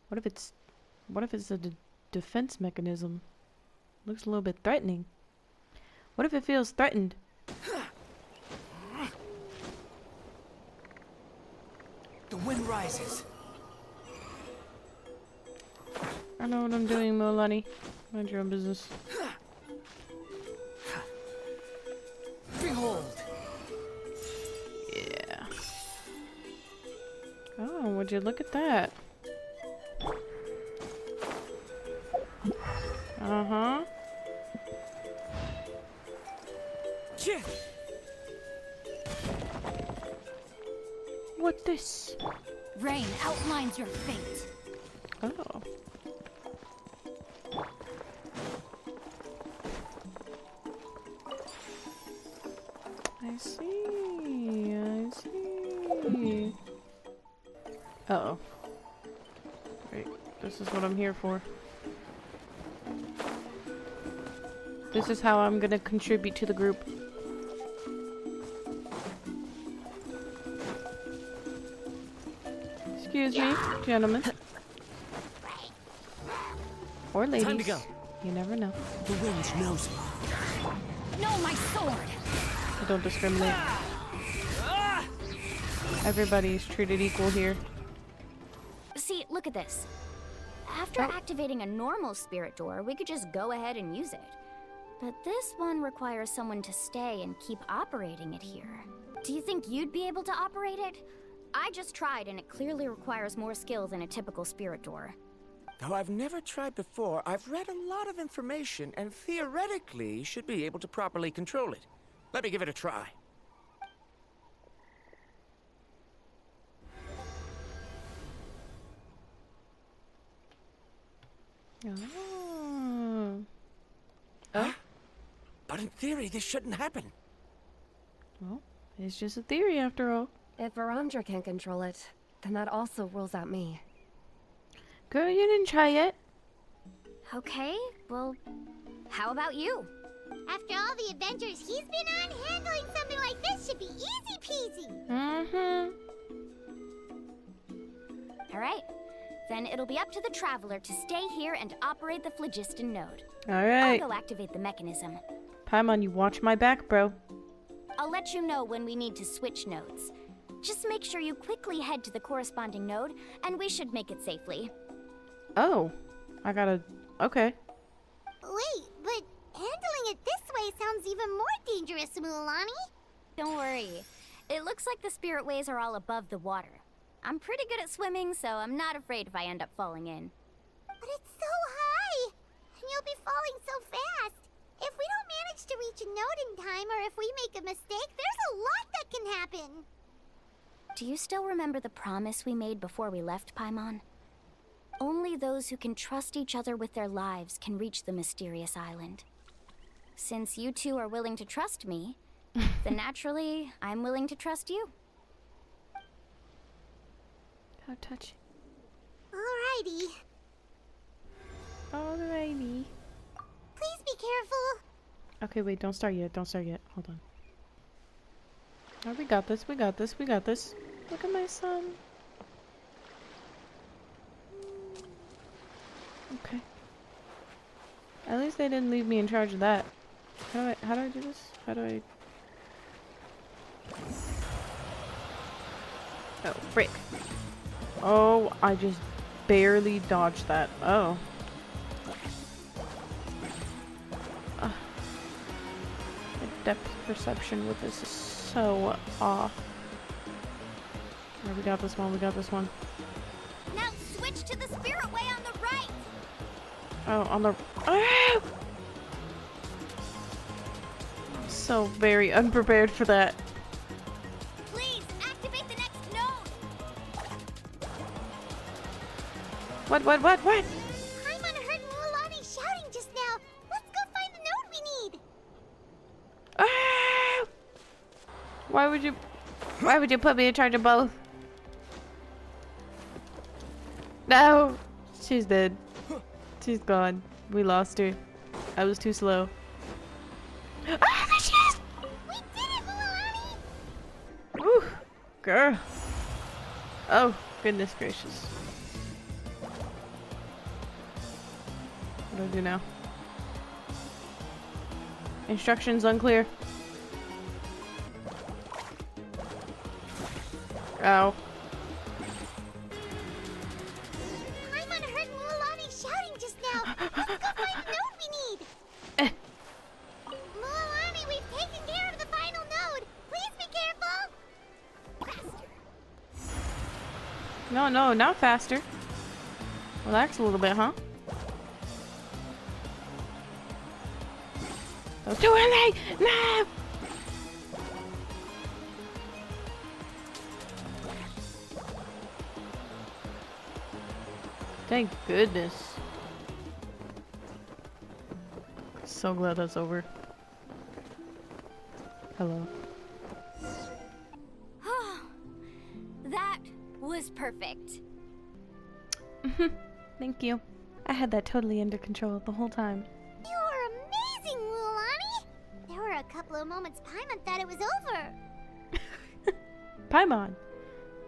What if it's a defense mechanism? Looks a little bit threatening. What if it feels threatened? The wind rises. I know what I'm doing, Mualani. Mind your own business. Behold. Yeah. Oh, would you look at that? Uh-huh. What this? Rain outlines your fate. Oh. I see. I see. Uh-oh. Wait, this is what I'm here for. This is how I'm gonna contribute to the group. Excuse me, gentlemen. Or ladies. Time to go. You never know. The wind knows me. No, my sword! I don't discriminate. Everybody is treated equal here. See, look at this. After activating a normal spirit door, we could just go ahead and use it. But this one requires someone to stay and keep operating it here. Do you think you'd be able to operate it? I just tried and it clearly requires more skill than a typical spirit door. Though I've never tried before, I've read a lot of information and theoretically should be able to properly control it. Let me give it a try. Oh. Huh? But in theory, this shouldn't happen. Well, it's just a theory after all. If Varandra can control it, then that also rules out me. Girl, you didn't try yet. Okay, well, how about you? After all the adventures he's been on, handling something like this should be easy peasy. Mm-hmm. Alright, then it'll be up to the Traveler to stay here and operate the phlogiston node. Alright. I'll go activate the mechanism. Paimon, you watch my back, bro. I'll let you know when we need to switch nodes. Just make sure you quickly head to the corresponding node, and we should make it safely. Oh. I gotta... Okay. Wait, but handling it this way sounds even more dangerous, Mualani. Don't worry. It looks like the spirit ways are all above the water. I'm pretty good at swimming, so I'm not afraid if I end up falling in. But it's so high! And you'll be falling so fast! If we don't manage to reach a node in time, or if we make a mistake, there's a lot that can happen! Do you still remember the promise we made before we left Paimon? Only those who can trust each other with their lives can reach the mysterious island. Since you two are willing to trust me, then naturally, I'm willing to trust you. How touching. Alrighty. Alrighty. Please be careful. Okay, wait, don't start yet. Don't start yet. Hold on. Oh, we got this. We got this. We got this. Look at my son. Okay. At least they didn't leave me in charge of that. How do I do this? How do I... Oh, frick. Oh, I just barely dodged that. Oh. The depth perception with this is so off. Oh, we got this one. We got this one. Now switch to the spirit way on the right! Oh, on the... Ah! I'm so very unprepared for that. Please, activate the next node! What? Paimon heard Mualani shouting just now. Let's go find the node we need. Ah! Why would you put me in charge of both? No! She's dead. She's gone. We lost her. I was too slow. Ah, there she is! We did it, Mualani! Ooh, girl. Oh, goodness gracious. What do I do now? Instructions unclear. Ow. Paimon heard Mualani shouting just now. Let's go find the node we need. Mualani, we've taken care of the final node. Please be careful. Faster. No, not faster. Relax a little bit, huh? Don't do anything! No! Thank goodness. So glad that's over. Hello. That was perfect. Thank you. I had that totally under control the whole time. You are amazing, Mualani. There were a couple of moments Paimon thought it was over. Paimon,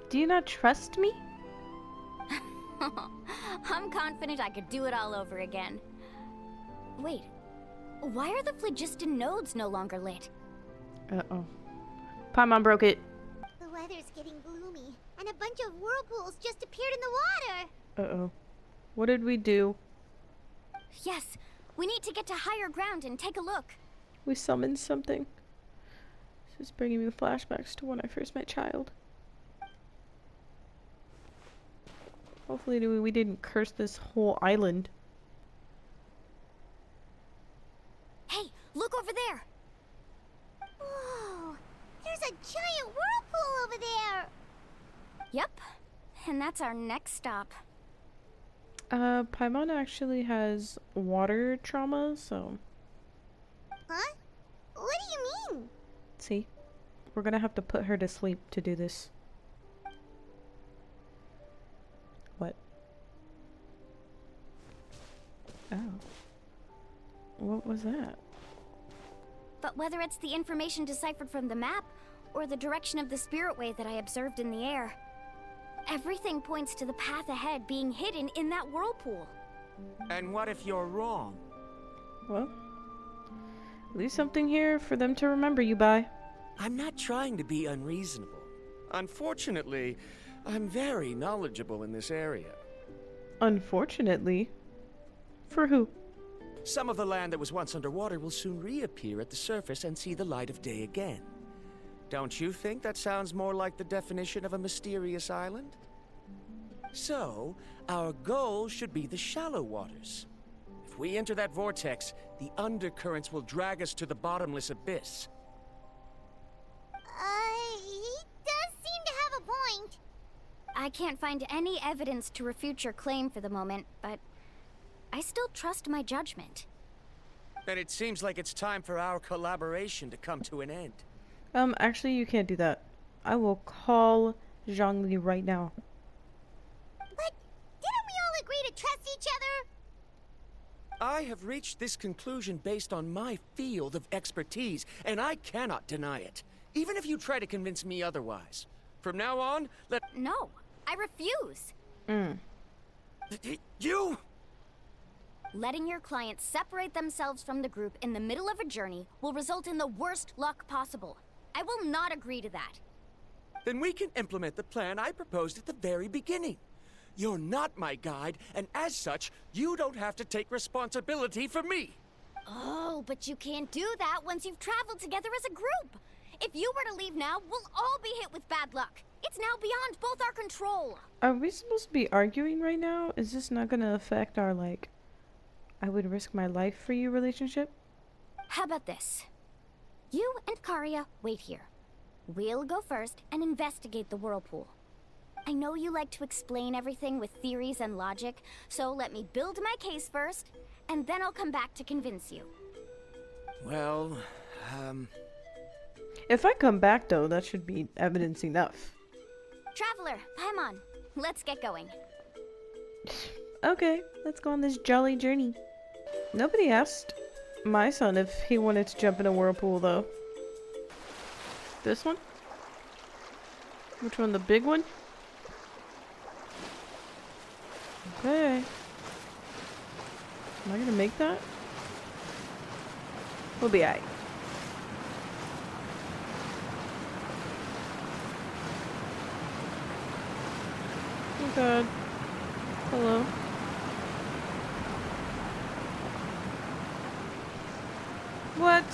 do you not trust me? I'm confident I could do it all over again. Wait, why are the phlogiston nodes no longer lit? Uh-oh. Paimon broke it. The weather's getting gloomy, and a bunch of whirlpools just appeared in the water. Uh-oh. What did we do? Yes, we need to get to higher ground and take a look. We summoned something. This is bringing me flashbacks to when I first met Child. Hopefully we didn't curse this whole island. Hey, look over there! Whoa, there's a giant whirlpool over there. Yep, and that's our next stop. Paimon actually has water trauma, so... Huh? What do you mean? See? We're gonna have to put her to sleep to do this. What? Oh. What was that? But whether it's the information deciphered from the map, or the direction of the spirit way that I observed in the air, everything points to the path ahead being hidden in that whirlpool. And what if you're wrong? Well, at least something here for them to remember you by. I'm not trying to be unreasonable. Unfortunately, I'm very knowledgeable in this area. Unfortunately. For who? some of the land that was once underwater will soon reappear at the surface and see the light of day again. Don't you think that sounds more like the definition of a mysterious island? So, our goal should be the shallow waters. If we enter that vortex, the undercurrents will drag us to the bottomless abyss. He does seem to have a point. I can't find any evidence to refute your claim for the moment, but I still trust my judgment. Then it seems like it's time for our collaboration to come to an end. Actually, you can't do that. I will call Zhongli right now. But didn't we all agree to trust each other? I have reached this conclusion based on my field of expertise, and I cannot deny it, even if you try to convince me otherwise. From now on, No, I refuse. You! Letting your clients separate themselves from the group in the middle of a journey will result in the worst luck possible. I will not agree to that. Then we can implement the plan I proposed at the very beginning. You're not my guide, and as such, you don't have to take responsibility for me. Oh, but you can't do that once you've traveled together as a group. If you were to leave now, we'll all be hit with bad luck. It's now beyond both our control. Are we supposed to be arguing right now? Is this not gonna affect our, like, I would risk my life for you relationship? How about this? You and Karia wait here. We'll go first and investigate the whirlpool. I know you like to explain everything with theories and logic, so let me build my case first, and then I'll come back to convince you. Well, If I come back, though, that should be evidence enough. Traveler, Paimon, let's get going. Okay, let's go on this jolly journey. Nobody asked my son if he wanted to jump in a whirlpool, though. This one? Which one? The big one? Okay. Am I gonna make that? We'll be alright. Oh god. Hello. What?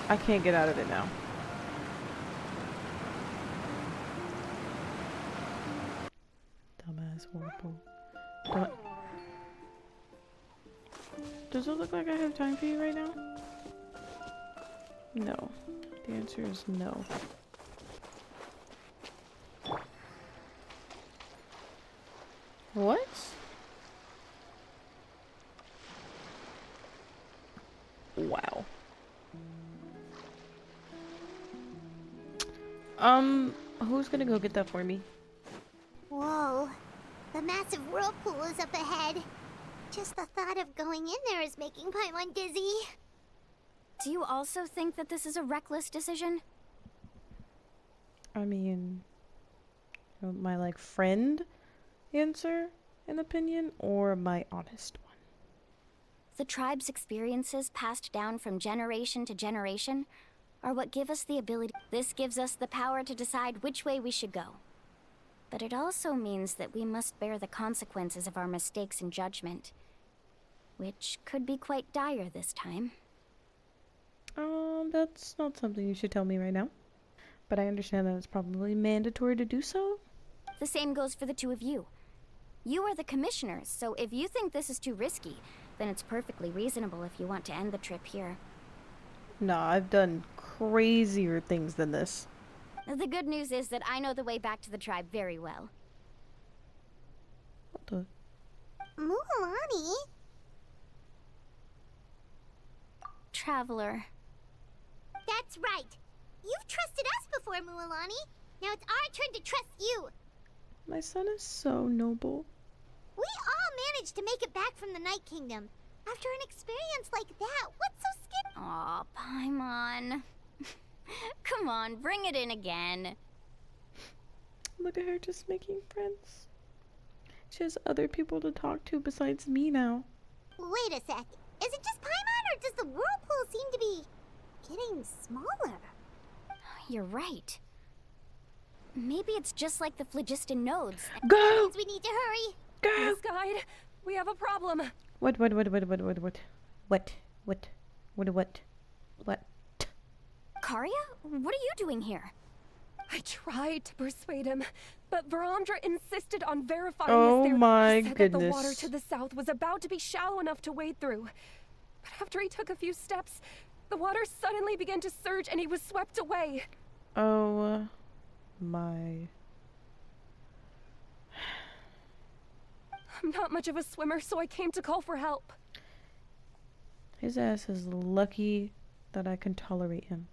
I can't get out of it now. Dumbass whirlpool. Does it look like I have time for you right now? No. The answer is no. What? Wow. Who's gonna go get that for me? Whoa. The massive whirlpool is up ahead. Just the thought of going in there is making Paimon dizzy. Do you also think that this is a reckless decision? I mean, my like friend answer an opinion or my honest one? The tribe's experiences passed down from generation to generation are what give us the ability. This gives us the power to decide which way we should go. But it also means that we must bear the consequences of our mistakes and judgment, which could be quite dire this time. That's not something you should tell me right now. But I understand that it's probably mandatory to do so. The same goes for the two of you. You are the commissioners, so if you think this is too risky, then it's perfectly reasonable if you want to end the trip here. Nah, I've done crazier things than this. The good news is that I know the way back to the tribe very well. What the? Mualani? Traveler. That's right. You've trusted us before, Mualani. Now it's our turn to trust you. My son is so noble. We all managed to make it back from the Night Kingdom. After an experience like that, what's so scary? Aw, Paimon. Come on, bring it in again. Look at her just making friends. She has other people to talk to besides me now. Wait a sec. Is it just Paimon, or does the whirlpool seem to be getting smaller? You're right. Maybe it's just like the phlogiston nodes. Go! That means we need to hurry. Go! Miss Guide, we have a problem. What? Karya? What are you doing here? I tried to persuade him, but Varamdra insisted on verifying Oh his theory. my He said that the goodness. water to the south was about to be shallow enough to wade through. But after he took a few steps, the water suddenly began to surge and he was swept away. Oh my. I'm not much of a swimmer, so I came to call for help. His ass is lucky that I can tolerate him.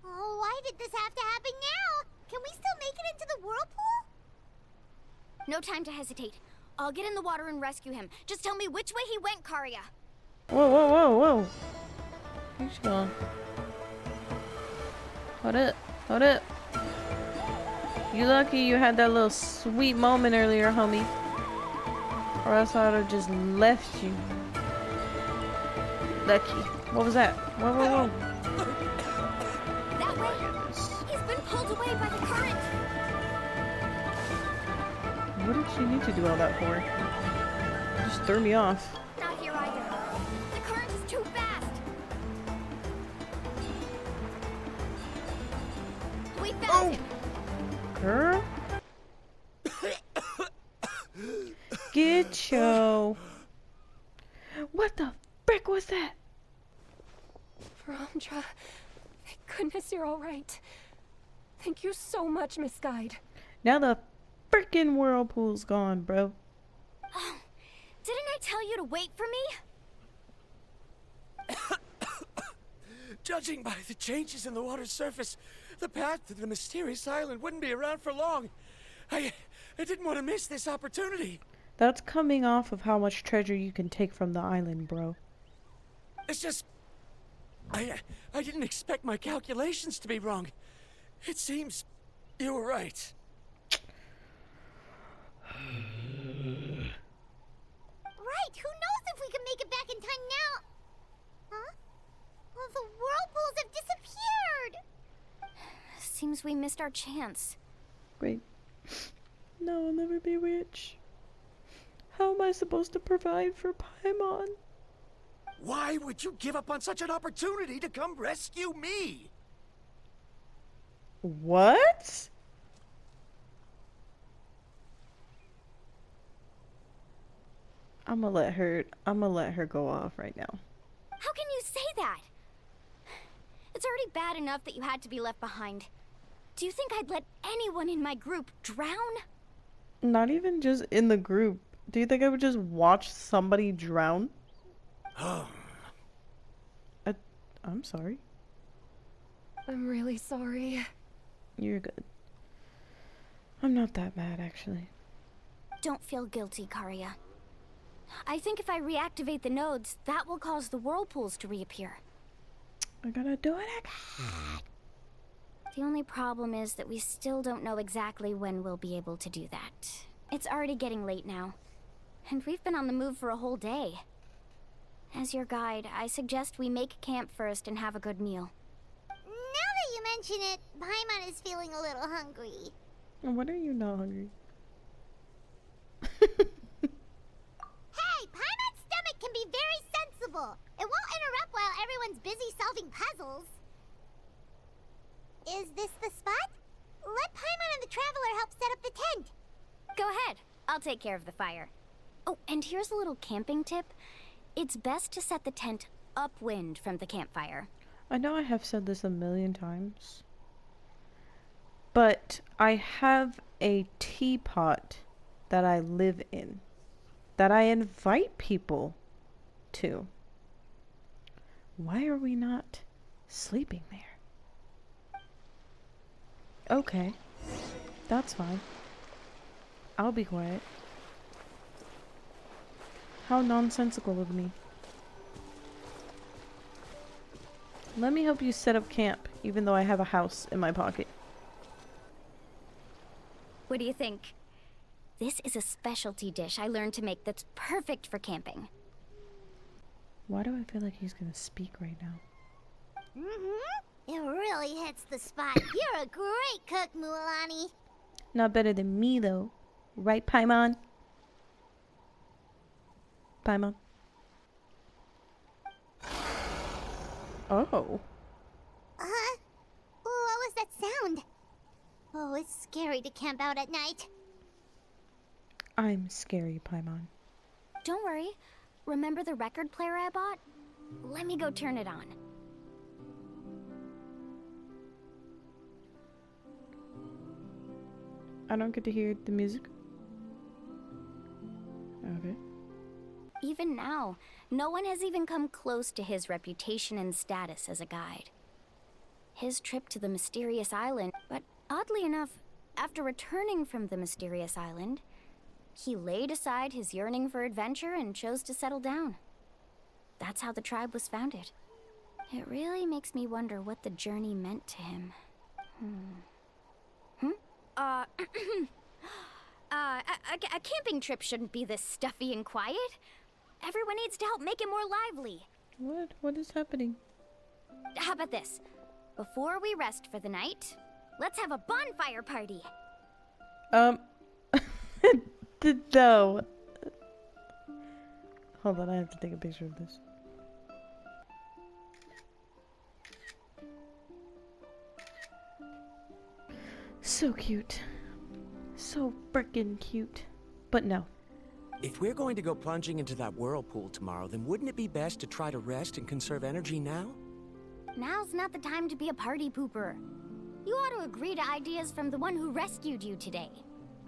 Oh, why did this have to happen now? Can we still make it into the whirlpool? No time to hesitate. I'll get in the water and rescue him. Just tell me which way he went, Karya. Whoa. Where's she going? Hold up. You lucky you had that little sweet moment earlier, homie. Or else I would have just left you. Lucky. What was that? Whoa. That way? He's been pulled away by the current. What did she need to do all that for? Just threw me off. Not here either. The current is too fast. We found him. Girl? Get yo. What the frick was that? Varamdra, thank goodness you're all right. Thank you so much, Miss Guide. Now the frickin' whirlpool's gone, bro. Oh, didn't I tell you to wait for me? Judging by the changes in the water's surface, the path to the mysterious island wouldn't be around for long. I didn't want to miss this opportunity. That's coming off of how much treasure you can take from the island, bro. It's just... I didn't expect my calculations to be wrong. It seems you were right. Right, who knows if we can make it back in time now? Huh? Well, the whirlpools have disappeared! Seems we missed our chance. Wait. No, I'll never be rich. How am I supposed to provide for Paimon? Why would you give up on such an opportunity to come rescue me? What? I'm gonna let her go off right now. How can you say that? It's already bad enough that you had to be left behind. Do you think I'd let anyone in my group drown? Not even just in the group. Do you think I would just watch somebody drown? I'm sorry. I'm really sorry. You're good. I'm not that mad, actually. Don't feel guilty, Karya. I think if I reactivate the nodes, that will cause the whirlpools to reappear. I gotta do it again. The only problem is that we still don't know exactly when we'll be able to do that. It's already getting late now, and we've been on the move for a whole day. As your guide, I suggest we make camp first and have a good meal. Now that you mention it, Paimon is feeling a little hungry. When are you not hungry? Hey, Paimon's stomach can be very sensible. It won't interrupt while everyone's busy solving puzzles. Is this the spot? Let Paimon and the Traveler help set up the tent. Go ahead. I'll take care of the fire. Oh, and here's a little camping tip. It's best to set the tent upwind from the campfire. I know I have said this a million times, but I have a teapot that I live in, that I invite people to. Why are we not sleeping there? Okay, that's fine. I'll be quiet. How nonsensical of me. Let me help you set up camp, even though I have a house in my pocket. What do you think? This is a specialty dish I learned to make that's perfect for camping. Why do I feel like he's gonna speak right now? It really hits the spot. You're a great cook, Mualani. Not better than me, though. Right, Paimon? Paimon? Oh. What was that sound? Oh, it's scary to camp out at night. I'm scary, Paimon. Don't worry. Remember the record player I bought? Let me go turn it on. I don't get to hear the music. Okay. Even now, no one has even come close to his reputation and status as a guide. His trip to the mysterious island, but oddly enough, after returning from the mysterious island, he laid aside his yearning for adventure and chose to settle down. That's how the tribe was founded. It really makes me wonder what the journey meant to him. A camping trip shouldn't be this stuffy and quiet. Everyone needs to help make it more lively. What? What is happening? How about this? Before we rest for the night, let's have a bonfire party. No. Hold on, I have to take a picture of this. So cute. So frickin' cute. But no. If we're going to go plunging into that whirlpool tomorrow, then wouldn't it be best to try to rest and conserve energy now? Now's not the time to be a party pooper. You ought to agree to ideas from the one who rescued you today.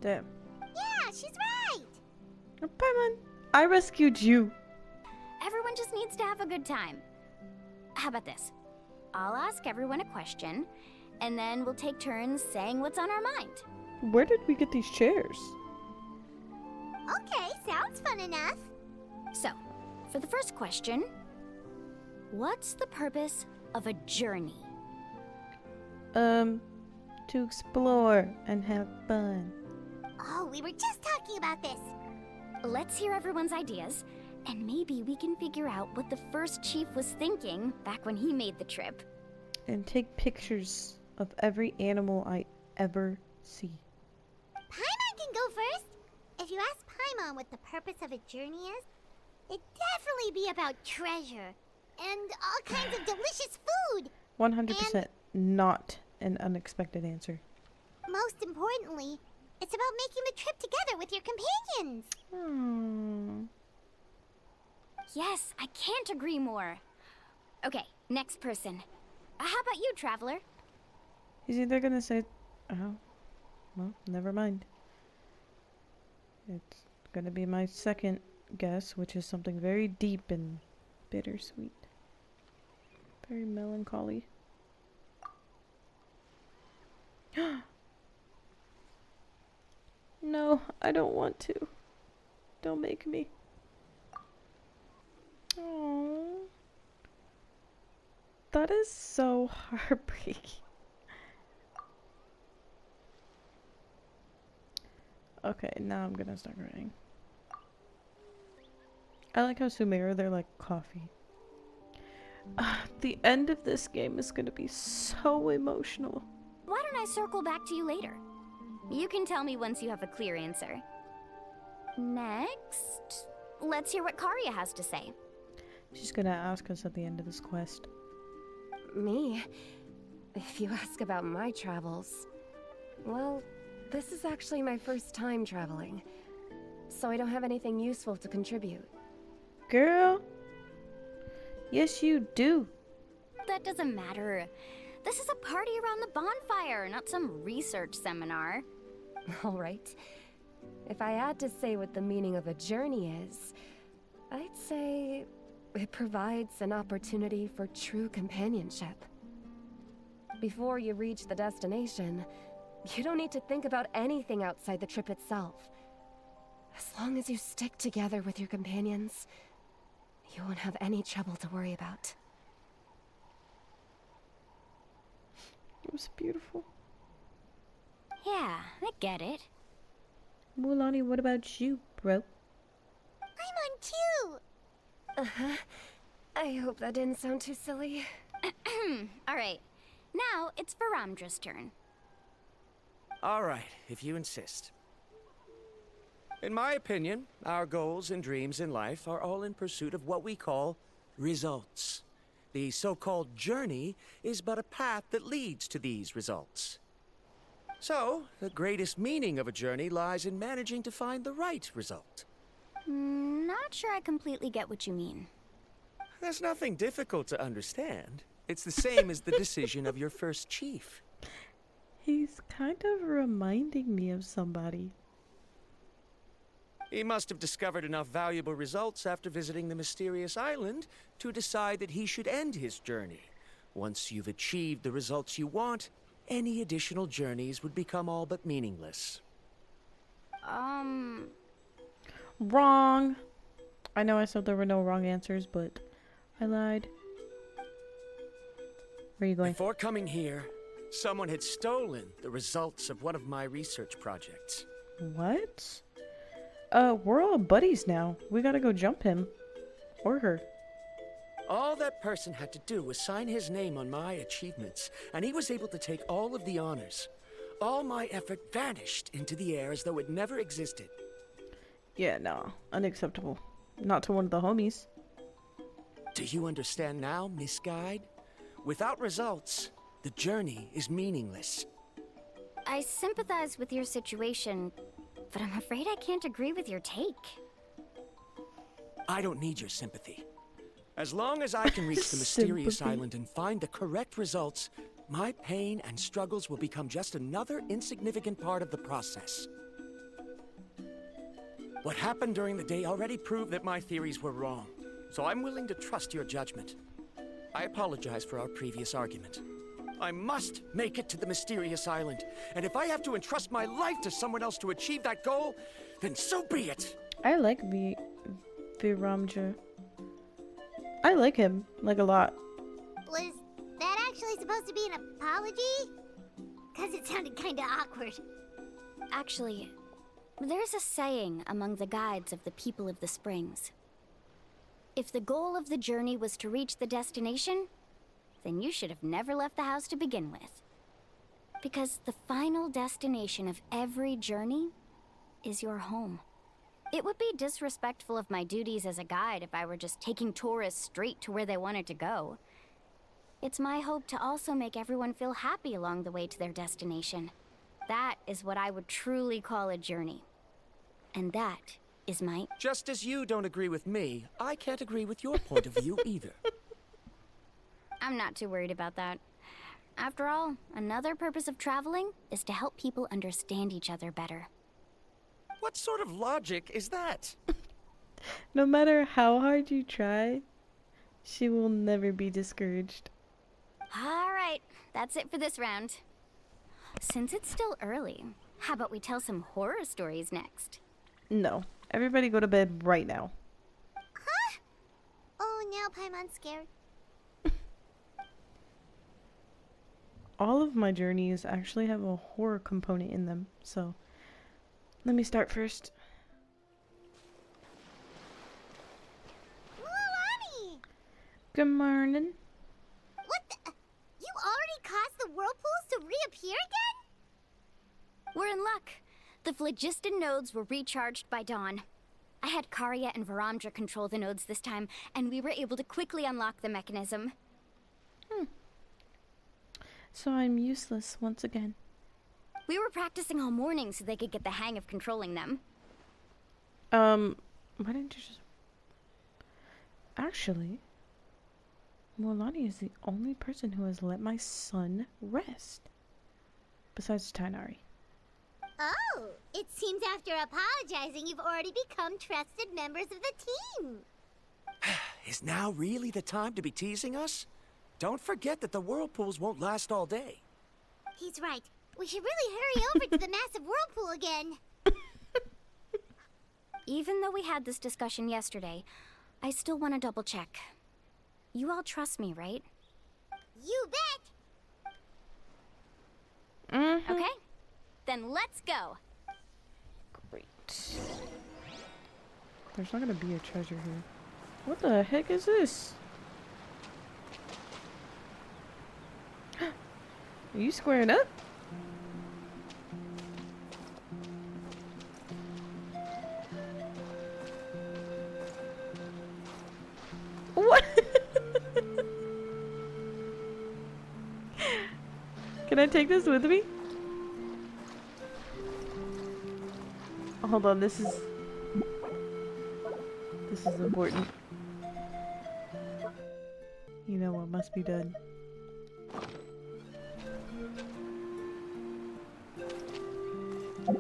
Damn. Yeah, she's right. Oh, Paimon, I rescued you. Everyone just needs to have a good time. How about this? I'll ask everyone a question, and then we'll take turns saying what's on our mind. Where did we get these chairs? Okay, sounds fun enough. So, for the first question, what's the purpose of a journey? To explore and have fun. Oh, we were just talking about this. Let's hear everyone's ideas, and maybe we can figure out what the first chief was thinking back when he made the trip. And take pictures of every animal I ever see. Paimon can go first. If you ask Paimon what the purpose of a journey is, it'd definitely be about treasure and all kinds of delicious food. 100% not an unexpected answer. Most importantly, it's about making the trip together with your companions. Hmm. Yes, I can't agree more. Okay, next person. How about you, Traveler? He's either gonna say, oh, well, never mind. It's gonna be my second guess, which is something very deep and bittersweet. Very melancholy. No, I don't want to. Don't make me. Aww. That is so heartbreaking. Okay, now I'm gonna start crying. I like how Sumeru, they're like coffee. The end of this game is gonna be so emotional. Why don't I circle back to you later? You can tell me once you have a clear answer. Next, let's hear what Karia has to say. She's gonna ask us at the end of this quest. Me? If you ask about my travels, well, this is actually my first time traveling, so I don't have anything useful to contribute. Girl? Yes, you do. That doesn't matter. This is a party around the bonfire, not some research seminar. All right. If I had to say what the meaning of a journey is, I'd say it provides an opportunity for true companionship. Before you reach the destination, you don't need to think about anything outside the trip itself. As long as you stick together with your companions, you won't have any trouble to worry about. It was beautiful. Yeah, I get it. Mualani, what about you, bro? I'm on too. Uh-huh. I hope that didn't sound too silly. Alright, now it's Varamdra's turn. All right, if you insist. In my opinion, our goals and dreams in life are all in pursuit of what we call results. The so-called journey is but a path that leads to these results. So, the greatest meaning of a journey lies in managing to find the right result. Not sure I completely get what you mean. There's nothing difficult to understand. It's the same as the decision of your first chief. He's kind of reminding me of somebody. He must have discovered enough valuable results after visiting the mysterious island to decide that he should end his journey. Once you've achieved the results you want, any additional journeys would become all but meaningless. Wrong. I know I said there were no wrong answers, but I lied. Where are you going? Before coming here, someone had stolen the results of one of my research projects. What? We're all buddies now. We gotta go jump him. Or her. All that person had to do was sign his name on my achievements, and he was able to take all of the honors. All my effort vanished into the air as though it never existed. Yeah, no. Unacceptable. Not to one of the homies. Do you understand now, Miss Guide? Without results, the journey is meaningless. I sympathize with your situation, but I'm afraid I can't agree with your take. I don't need your sympathy. As long as I can reach the mysterious island and find the correct results, my pain and struggles will become just another insignificant part of the process. What happened during the day already proved that my theories were wrong, so I'm willing to trust your judgment. I apologize for our previous argument. I must make it to the mysterious island, and if I have to entrust my life to someone else to achieve that goal, then so be it. I like Viramja. I like him, like a lot. Was that actually supposed to be an apology? Because it sounded kind of awkward. Actually, there's a saying among the guides of the people of the springs. If the goal of the journey was to reach the destination, then you should have never left the house to begin with. Because the final destination of every journey is your home. It would be disrespectful of my duties as a guide if I were just taking tourists straight to where they wanted to go. It's my hope to also make everyone feel happy along the way to their destination. That is what I would truly call a journey. And that is my... Just as you don't agree with me, I can't agree with your point of view either. I'm not too worried about that. After all, another purpose of traveling is to help people understand each other better. What sort of logic is that? No matter how hard you try, she will never be discouraged. Alright, that's it for this round. Since it's still early, how about we tell some horror stories next? No. Everybody go to bed right now. Huh? Oh, now Paimon's scared. All of my journeys actually have a horror component in them, so let me start first. Mualani! Good morning. What the? You already caused the whirlpools to reappear again? We're in luck. The phlogiston nodes were recharged by dawn. I had Karya and Varamdra control the nodes this time, and we were able to quickly unlock the mechanism. So I'm useless once again. We were practicing all morning so they could get the hang of controlling them. Why didn't you just... Actually, Mualani is the only person who has let my son rest. Besides Tainari. Oh, it seems after apologizing, you've already become trusted members of the team. Is now really the time to be teasing us? Don't forget that the whirlpools won't last all day. He's right. We should really hurry over to the massive whirlpool again. Even though we had this discussion yesterday, I still want to double check. You all trust me, right? You bet! Okay, then let's go. Great. There's not gonna be a treasure here. What the heck is this? Are you squaring up? What? Can I take this with me? Hold on, this is important. You know what must be done. About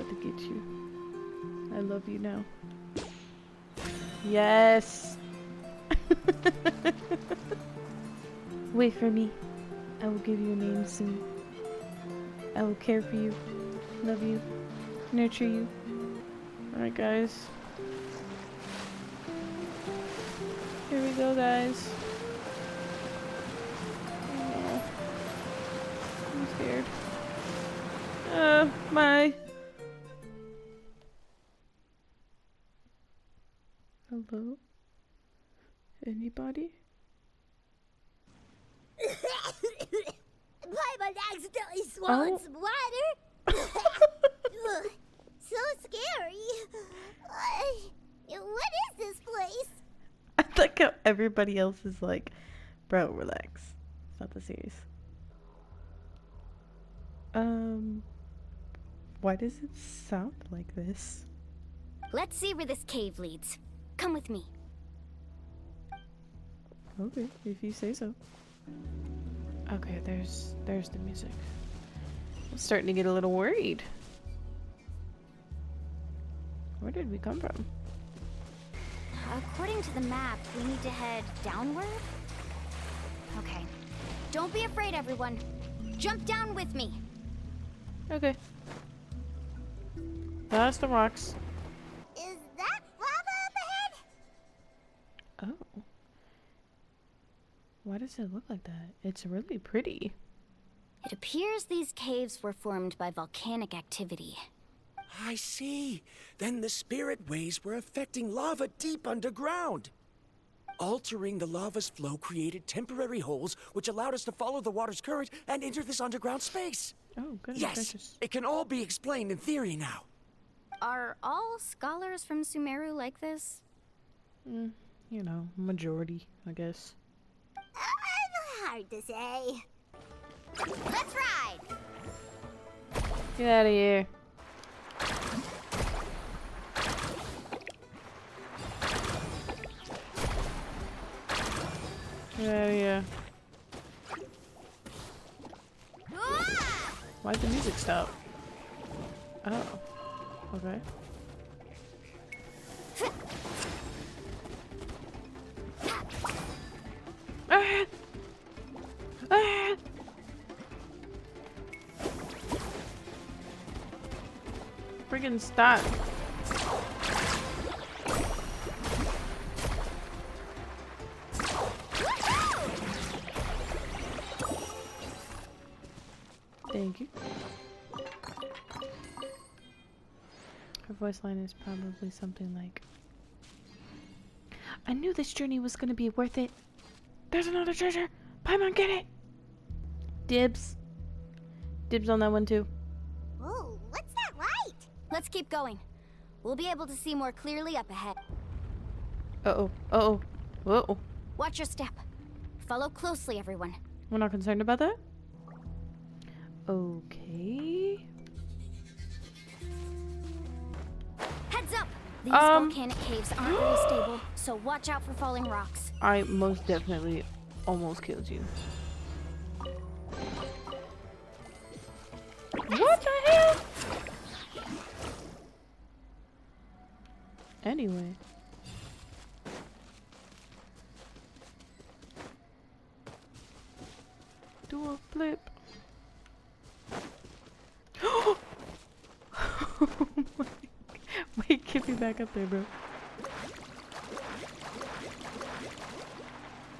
to get you. I love you now. Yes! Wait for me. I will give you a name soon. I will care for you, love you, nurture you. Alright guys. Here we go guys. Oh, I'm scared. My. Hello? Anybody? Paimon accidentally swallowed some water. Ugh, so scary. What is this place? I like how everybody else is like, bro, relax. It's not that serious. Why does it sound like this? Let's see where this cave leads. Come with me. Okay, if you say so. Okay, there's the music. I'm starting to get a little worried. Where did we come from? According to the map, we need to head downward? Okay. Don't be afraid, everyone. Jump down with me. Okay. That's the rocks. Is that lava up ahead? Oh. Why does it look like that? It's really pretty. It appears these caves were formed by volcanic activity. I see. Then the spirit waves were affecting lava deep underground. Altering the lava's flow created temporary holes which allowed us to follow the water's current and enter this underground space. Oh, good. Yes, gracious. it can all be explained in theory now. Are all scholars from Sumeru like this? You know, majority, I guess. Hard to say. Let's ride. Get out of here. Get out of here. Why'd the music stop? Oh. Okay. Ah! Ah! Friggin' stop. Thank you. Her voice line is probably something like, I knew this journey was gonna be worth it. There's another treasure. Paimon, get it. Dibs. Dibs on that one too. Whoa, what's that light? Let's keep going. We'll be able to see more clearly up ahead. Uh-oh. Uh-oh. Uh-oh. Watch your step. Follow closely, everyone. We're not concerned about that? Okay. Heads up! These volcanic caves aren't very stable, so watch out for falling rocks. I most definitely almost killed you. What the hell? Anyway. Do a flip. Oh my. Wait, get me back up there, bro.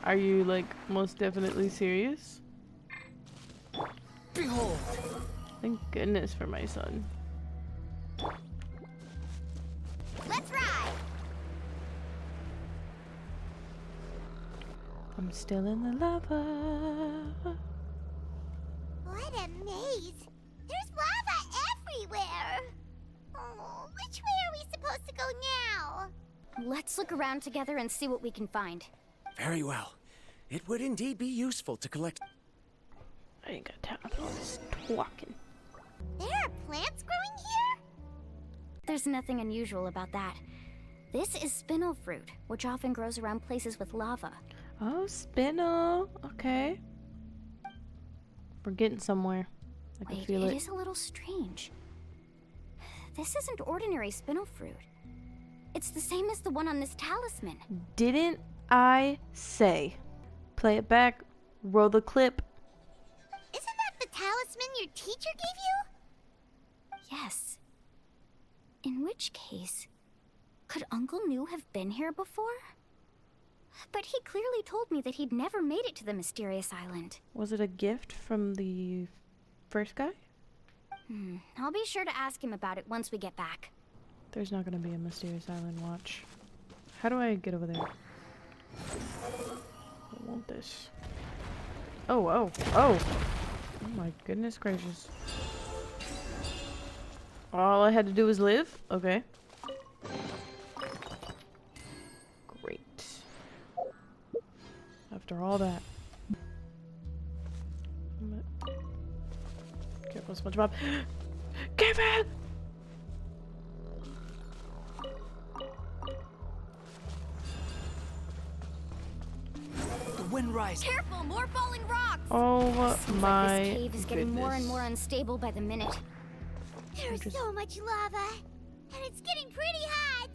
Are you, like, most definitely serious? Behold! Thank goodness for my son. Let's ride. I'm still in the lava. What a maze. There's lava everywhere. Oh, which way are we supposed to go now? Let's look around together and see what we can find. Very well. It would indeed be useful to collect... I ain't got time for all this talking. There are plants growing here? There's nothing unusual about that. This is spinel fruit, which often grows around places with lava. Oh, spinel. Okay. We're getting somewhere. I can Wait, feel it. It is a little strange. This isn't ordinary spinel fruit. It's the same as the one on this talisman. Didn't I say? Play it back. Roll the clip. Isn't that the talisman your teacher gave you? Yes. In which case, could Uncle New have been here before? But he clearly told me that he'd never made it to the mysterious island. Was it a gift from the first guy? I'll be sure to ask him about it once we get back. There's not gonna be a mysterious island watch. How do I get over there? I want this. Oh, oh, oh! Oh my goodness gracious. All I had to do was live? Okay. Great. After all that. Careful, SpongeBob. Kevin! The wind rises. Careful, more falling rocks! Oh Seems my like this cave is getting more and goodness. more unstable by the minute. There's so much lava, and it's getting pretty hot.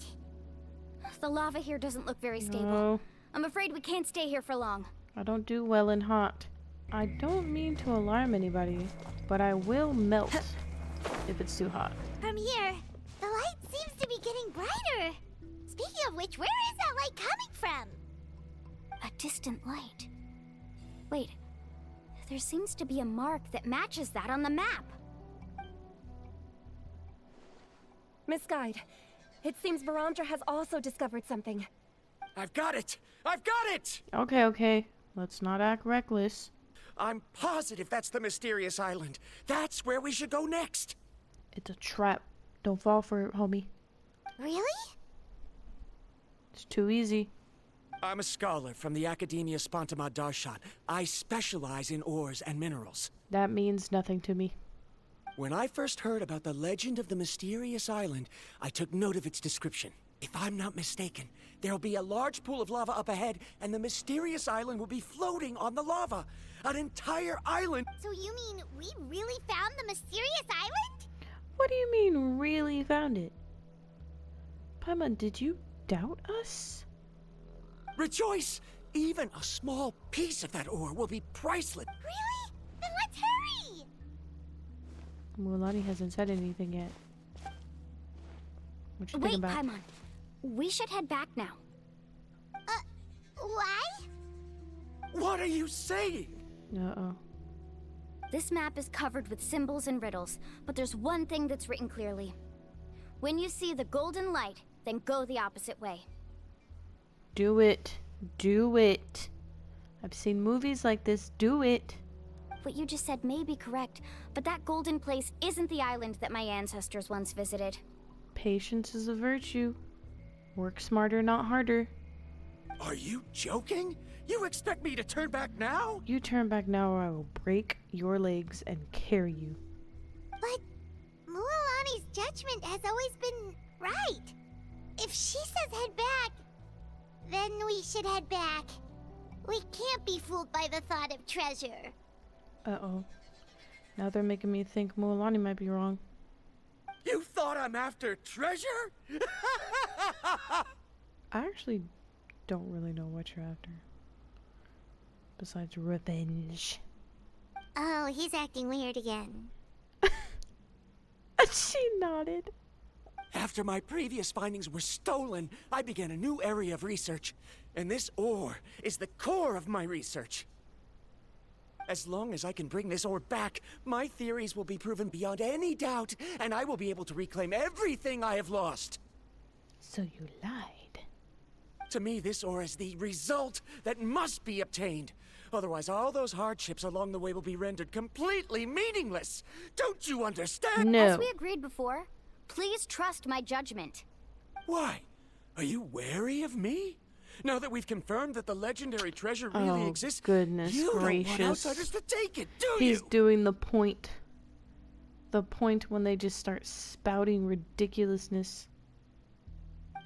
The lava here doesn't look very stable. No, I'm afraid we can't stay here for long. I don't do well in hot. I don't mean to alarm anybody, but I will melt if it's too hot. From here, the light seems to be getting brighter. Speaking of which, where is that light coming from? A distant light. Wait, there seems to be a mark that matches that on the map. Miss Guide, it seems Verandra has also discovered something. I've got it! I've got it! Okay, okay. Let's not act reckless. I'm positive that's the mysterious island. That's where we should go next. It's a trap. Don't fall for it, homie. Really? It's too easy. I'm a scholar from the Academia Spontima Darshan. I specialize in ores and minerals. That means nothing to me. When I first heard about the legend of the mysterious island, I took note of its description. If I'm not mistaken, there'll be a large pool of lava up ahead, and the mysterious island will be floating on the lava. An entire island! So you mean we really found the mysterious island? What do you mean, really found it? Paimon, did you doubt us? Rejoice! Even a small piece of that ore will be priceless. Really? Then let's hurry! Mualani hasn't said anything yet. What you Wait, think about? Paimon. We should head back now. Why? What are you saying? Uh-oh. This map is covered with symbols and riddles, but there's one thing that's written clearly. When you see the golden light, then go the opposite way. Do it. Do it. I've seen movies like this. Do it. What you just said may be correct, but that golden place isn't the island that my ancestors once visited. Patience is a virtue. Work smarter, not harder. Are you joking? You expect me to turn back now? You turn back now or I will break your legs and carry you. But Mualani's judgment has always been right. If she says head back, then we should head back. We can't be fooled by the thought of treasure. Uh-oh. Now they're making me think Mualani might be wrong. You thought I'm after treasure? I actually don't really know what you're after. Besides revenge. Oh, he's acting weird again. She nodded. After my previous findings were stolen, I began a new area of research. And this ore is the core of my research. As long as I can bring this ore back, my theories will be proven beyond any doubt, and I will be able to reclaim everything I have lost. So you lied. To me, this ore is the result that must be obtained. Otherwise, all those hardships along the way will be rendered completely meaningless. Don't you understand? No. As we agreed before, please trust my judgment. Why? Are you wary of me? Now that we've confirmed that the legendary treasure really Oh, exists, goodness you don't want gracious. outsiders to take it, do He's you? doing the point. The point when they just start spouting ridiculousness.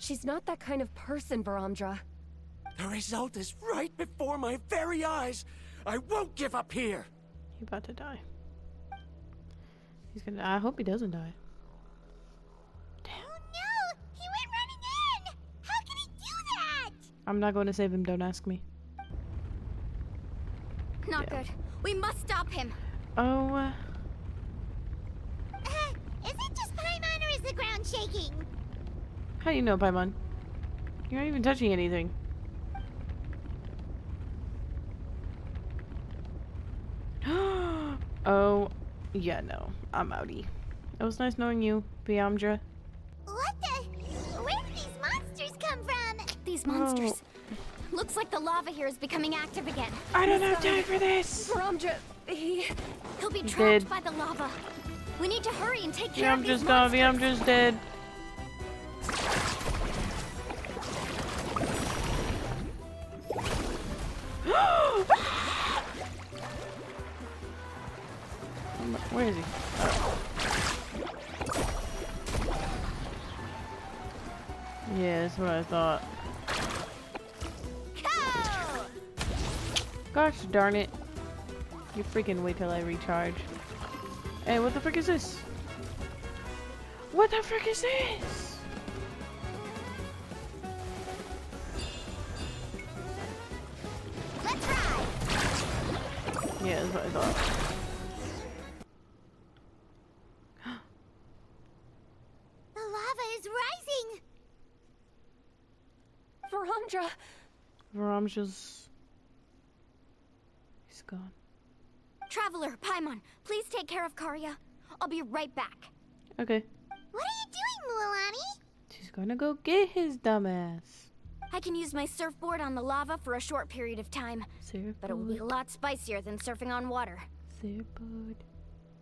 She's not that kind of person, Varamdra. The result is right before my very eyes. I won't give up here. He's about to die. He's gonna. I hope he doesn't die. Oh no! He went running in! How can he do that? I'm not going to save him. Don't ask me. Not Yeah. good. We must stop him. Oh. Is it just Paimon or is the ground shaking? How do you know, Paimon? You're not even touching anything. Oh, yeah, no. I'm outie. It was nice knowing you, Viamdra. What the? Where did these monsters come from? These monsters. Looks like the lava here is becoming active again. I don't have time for this! Varamdra, He'll be He's trapped dead. by the lava. We need to hurry and take care of these Viamdra's gone. monsters. Viamdra's dead. Where is he? Oh. Yeah, that's what I thought. Go! Gosh darn it. You freaking wait till I recharge. Hey, what the frick is this? What the frick is this? Let's ride! Yeah, that's what I thought. The lava is rising! Varamdra! Varamdra's... He's gone. Traveler, Paimon, please take care of Karya. I'll be right back. Okay. What are you doing, Mualani? She's gonna go get his dumbass. I can use my surfboard on the lava for a short period of time, but it will be a lot spicier than surfing on water. Surfboard.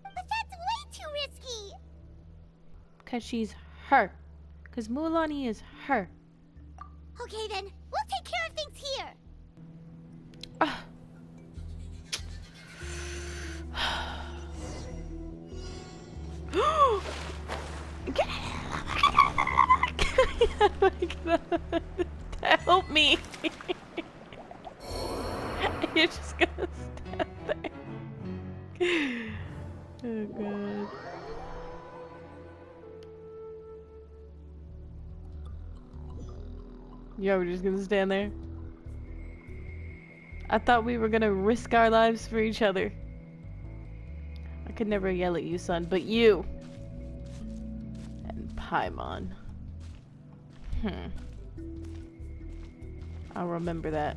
But that's way too risky! Cause she's her. Cause Mualani is her. Okay then, we'll take care of things here! Ah. Get Help me! You're just gonna stand there. Oh god. Yeah, we're just gonna stand there. I thought we were gonna risk our lives for each other. I could never yell at you, son, but you and Paimon. I'll remember that.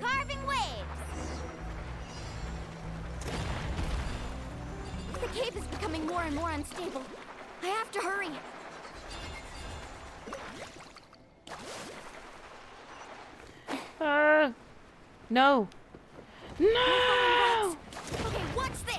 Carving waves! The cave is becoming more and more unstable. I have to hurry. No. No! Okay, what's this?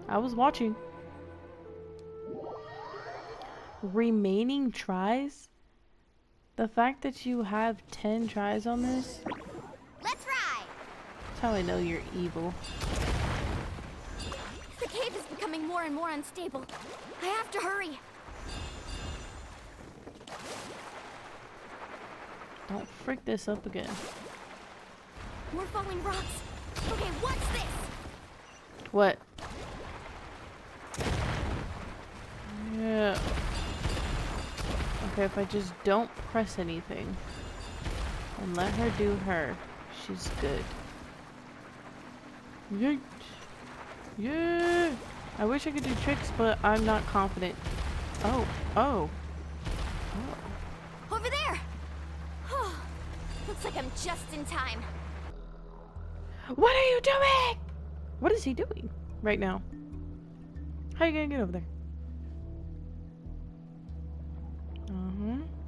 I was watching. Remaining tries? The fact that you have 10 tries on this? Let's ride! That's how I know you're evil. The cave is becoming more and more unstable. I have to hurry. Don't freak this up again. More falling rocks. Okay, what's this? What? Yeah. Okay, if I just don't press anything and let her do her, she's good. Yeet. Yeah. I wish I could do tricks, but I'm not confident. Oh. Oh. Over there! Looks like I'm just in time. What are you doing? What is he doing right now? How are you gonna get over there?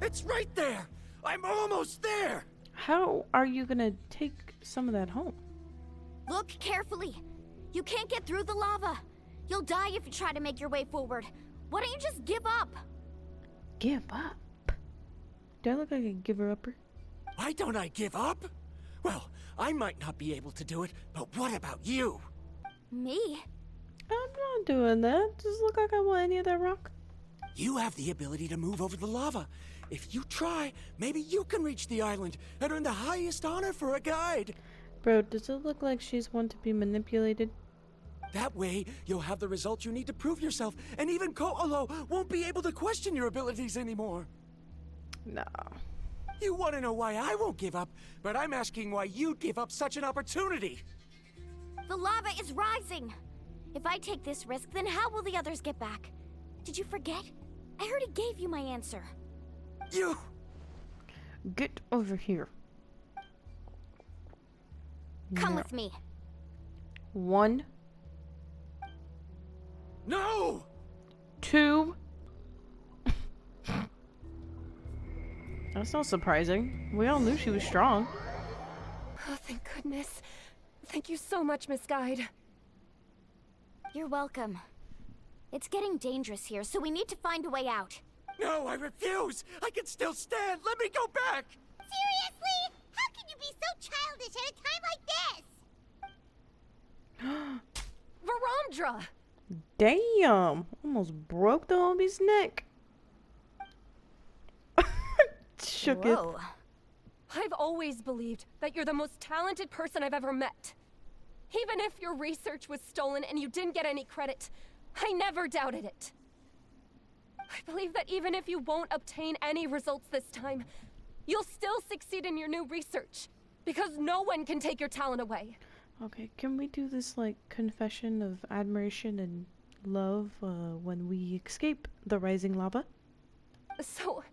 It's right there! I'm almost there! How are you gonna take some of that home? Look carefully. You can't get through the lava. You'll die if you try to make your way forward. Why don't you just give up? Give up? Do I look like a giver-upper? Why don't I give up? Well, I might not be able to do it, but what about you? Me? I'm not doing that. Does it look like I want any of that rock? You have the ability to move over the lava. If you try, maybe you can reach the island and earn the highest honor for a guide. Bro, does it look like she's one to be manipulated? That way, you'll have the results you need to prove yourself, and even Ko'olo won't be able to question your abilities anymore. Nah. You want to know why I won't give up, but I'm asking why you'd give up such an opportunity. The lava is rising. If I take this risk, then how will the others get back? Did you forget? I already gave you my answer. You! Get over here. Come No. with me. 1, No! 2. That's not surprising. We all knew she was strong. Oh, thank goodness. Thank you so much, Miss Guide. You're welcome. It's getting dangerous here, so we need to find a way out. No, I refuse! I can still stand! Let me go back! Seriously? How can you be so childish at a time like this? Verandra! Damn! Almost broke the homie's neck. Shook it. Whoa. I've always believed that you're the most talented person I've ever met. Even if your research was stolen and you didn't get any credit, I never doubted it. I believe that even if you won't obtain any results this time, you'll still succeed in your new research, because no one can take your talent away. Okay, can we do this, like, confession of admiration and love when we escape the rising lava? So,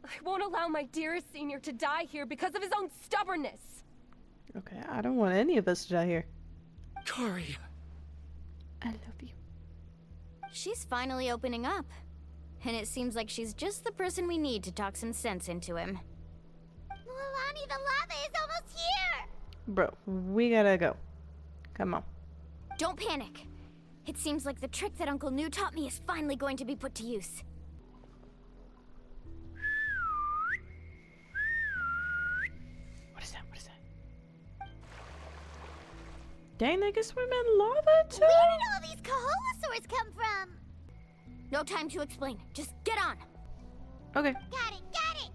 I won't allow my dearest senior to die here because of his own stubbornness. Okay, I don't want any of us to die here. Kari. I love you. She's finally opening up. And it seems like she's just the person we need to talk some sense into him. Mualani, the lava is almost here! Bro, we gotta go. Come on. Don't panic. It seems like the trick that Uncle New taught me is finally going to be put to use. What is that? What is that? Dang, they can swim in lava too? Where did all these Kaholosaurs come from? No time to explain. Just get on. Okay. Got it, got it!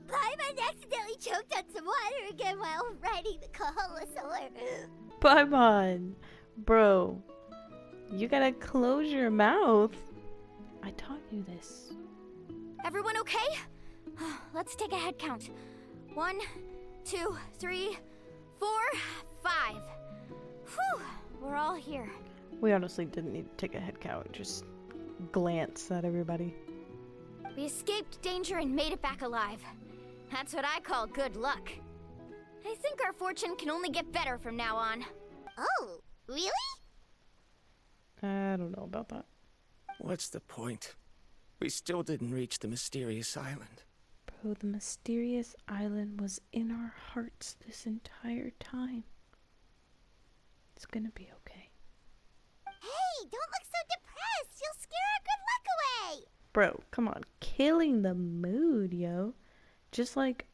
Paimon accidentally choked on some water again while riding the Kaholosaur. Paimon. Bro. You gotta close your mouth. I taught you this. Everyone okay? Let's take a head count. 1, 2, 3, 4, 5. Whew, we're all here. We honestly didn't need to take a head count. Just glance at everybody. We escaped danger and made it back alive. That's what I call good luck. I think our fortune can only get better from now on. Oh, really? I don't know about that. What's the point? We still didn't reach the mysterious island. Bro, the mysterious island was in our hearts this entire time. It's gonna be okay. Hey, don't look so depressed. You'll scare our good luck away. Bro, come on. Killing the mood, yo. Just like,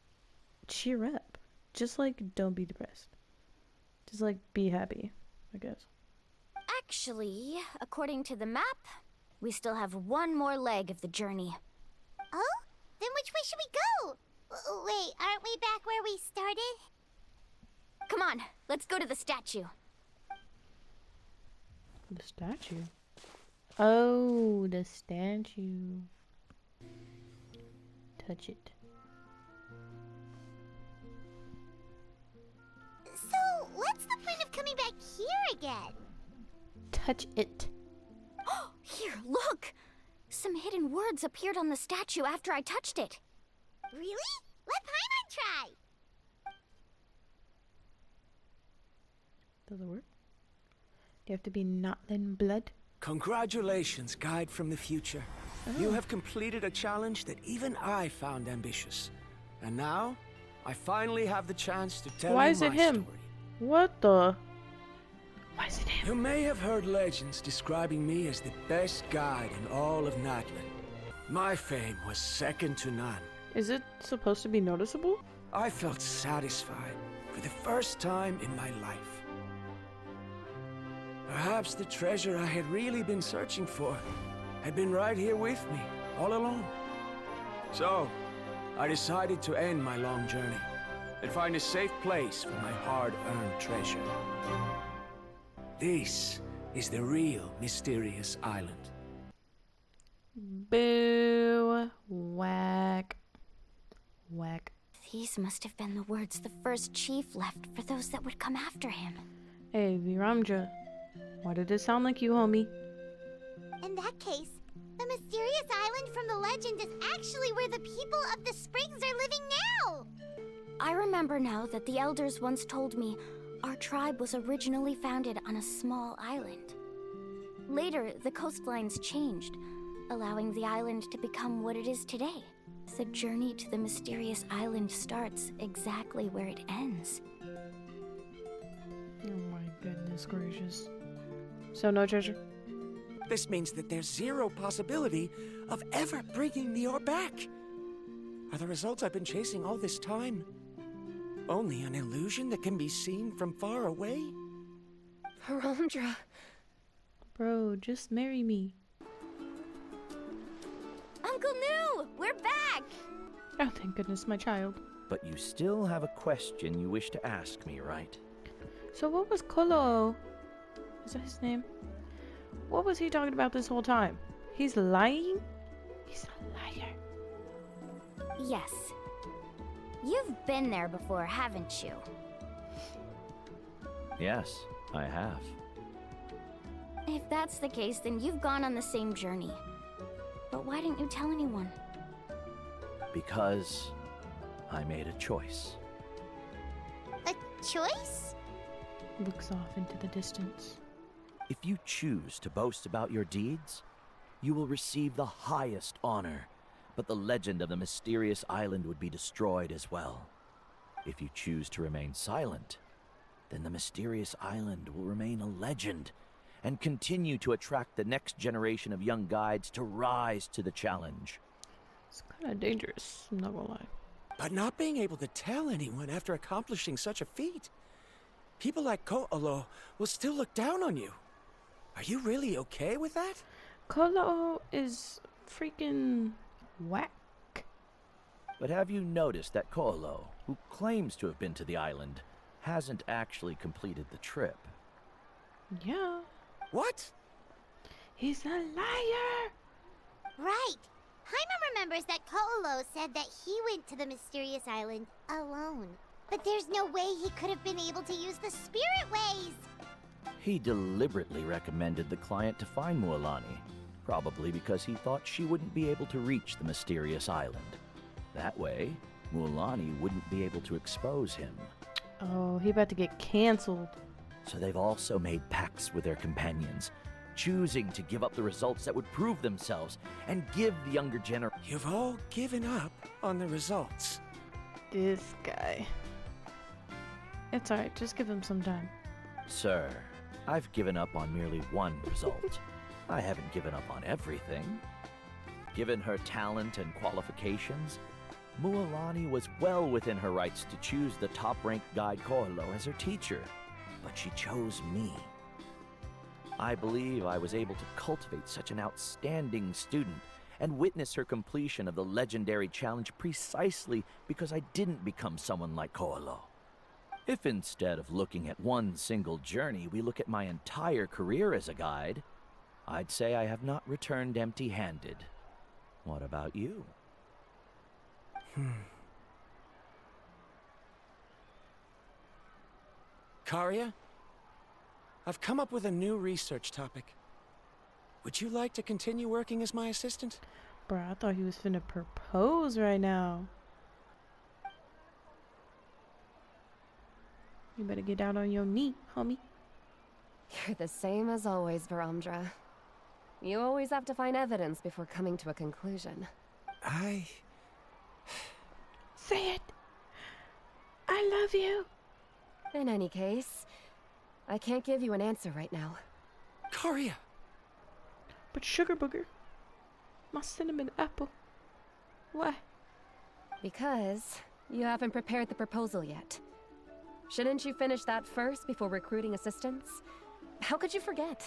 cheer up. Just like, don't be depressed. Just like, be happy, I guess. Actually, according to the map, we still have one more leg of the journey. Oh? Then which way should we go? Wait, aren't we back where we started? Come on, let's go to the statue. The statue? Oh, the statue. Touch it. So, what's the point of coming back here again? Touch it. Here, look! Some hidden words appeared on the statue after I touched it. Really? Let Paimon try. Does it work? Do you have to be Natlan blood? Congratulations, guide from the future. You have completed a challenge that even I found ambitious. And now, I finally have the chance to tell Why you is it my him? story. What the? Why is it him? You may have heard legends describing me as the best guide in all of Natlan. My fame was second to none. Is it supposed to be noticeable? I felt satisfied for the first time in my life. Perhaps the treasure I had really been searching for had been right here with me, all along. So, I decided to end my long journey and find a safe place for my hard-earned treasure. This is the real mysterious island. Boo. Whack. Whack. These must have been the words the first chief left for those that would come after him. Hey, Viramja. Why did it sound like you, homie? In that case, the mysterious island from the legend is actually where the people of the springs are living now! I remember now that the elders once told me our tribe was originally founded on a small island. Later, the coastlines changed, allowing the island to become what it is today. The journey to the mysterious island starts exactly where it ends. Oh my goodness gracious. So no treasure? This means that there's zero possibility of ever bringing the ore back. Are the results I've been chasing all this time only an illusion that can be seen from far away? Parandra. Bro, just marry me. Uncle New, we're back! Oh, thank goodness, my child. But you still have a question you wish to ask me, right? So what was Kolo? Is that his name? What was he talking about this whole time? He's lying? He's a liar. Yes. You've been there before, haven't you? Yes, I have. If that's the case, then you've gone on the same journey. But why didn't you tell anyone? Because I made a choice. A choice? Looks off into the distance. If you choose to boast about your deeds, you will receive the highest honor, but the legend of the mysterious island would be destroyed as well. If you choose to remain silent, then the mysterious island will remain a legend and continue to attract the next generation of young guides to rise to the challenge. It's kind of dangerous, I'm not gonna lie. But not being able to tell anyone after accomplishing such a feat. People like Ko'olo will still look down on you. Are you really okay with that? Kolo is freaking whack. But have you noticed that Ko'olo, who claims to have been to the island, hasn't actually completed the trip? Yeah. What? He's a liar! Right. Jaime remembers that Ko'olo said that he went to the mysterious island alone. But there's no way he could have been able to use the spirit ways! He deliberately recommended the client to find Mualani, probably because he thought she wouldn't be able to reach the mysterious island. That way, Mualani wouldn't be able to expose him. Oh, he about to get canceled. So they've also made pacts with their companions, choosing to give up the results that would prove themselves and give the younger generation. You've all given up on the results. This guy. It's alright, just give him some time. Sir, I've given up on merely one result. I haven't given up on everything. Given her talent and qualifications, Mualani was well within her rights to choose the top-ranked guide Ko'olo as her teacher, but she chose me. I believe I was able to cultivate such an outstanding student and witness her completion of the legendary challenge precisely because I didn't become someone like Ko'olo. If instead of looking at one single journey, we look at my entire career as a guide, I'd say I have not returned empty-handed. What about you? Karya, I've come up with a new research topic. Would you like to continue working as my assistant? Bruh, I thought he was finna propose right now. You better get down on your knee, homie. You're the same as always, Varamdra. You always have to find evidence before coming to a conclusion. Say it. I love you. In any case, I can't give you an answer right now. Karia! But Sugar Booger, my cinnamon apple. Why? Because you haven't prepared the proposal yet. Shouldn't you finish that first before recruiting assistants? How could you forget?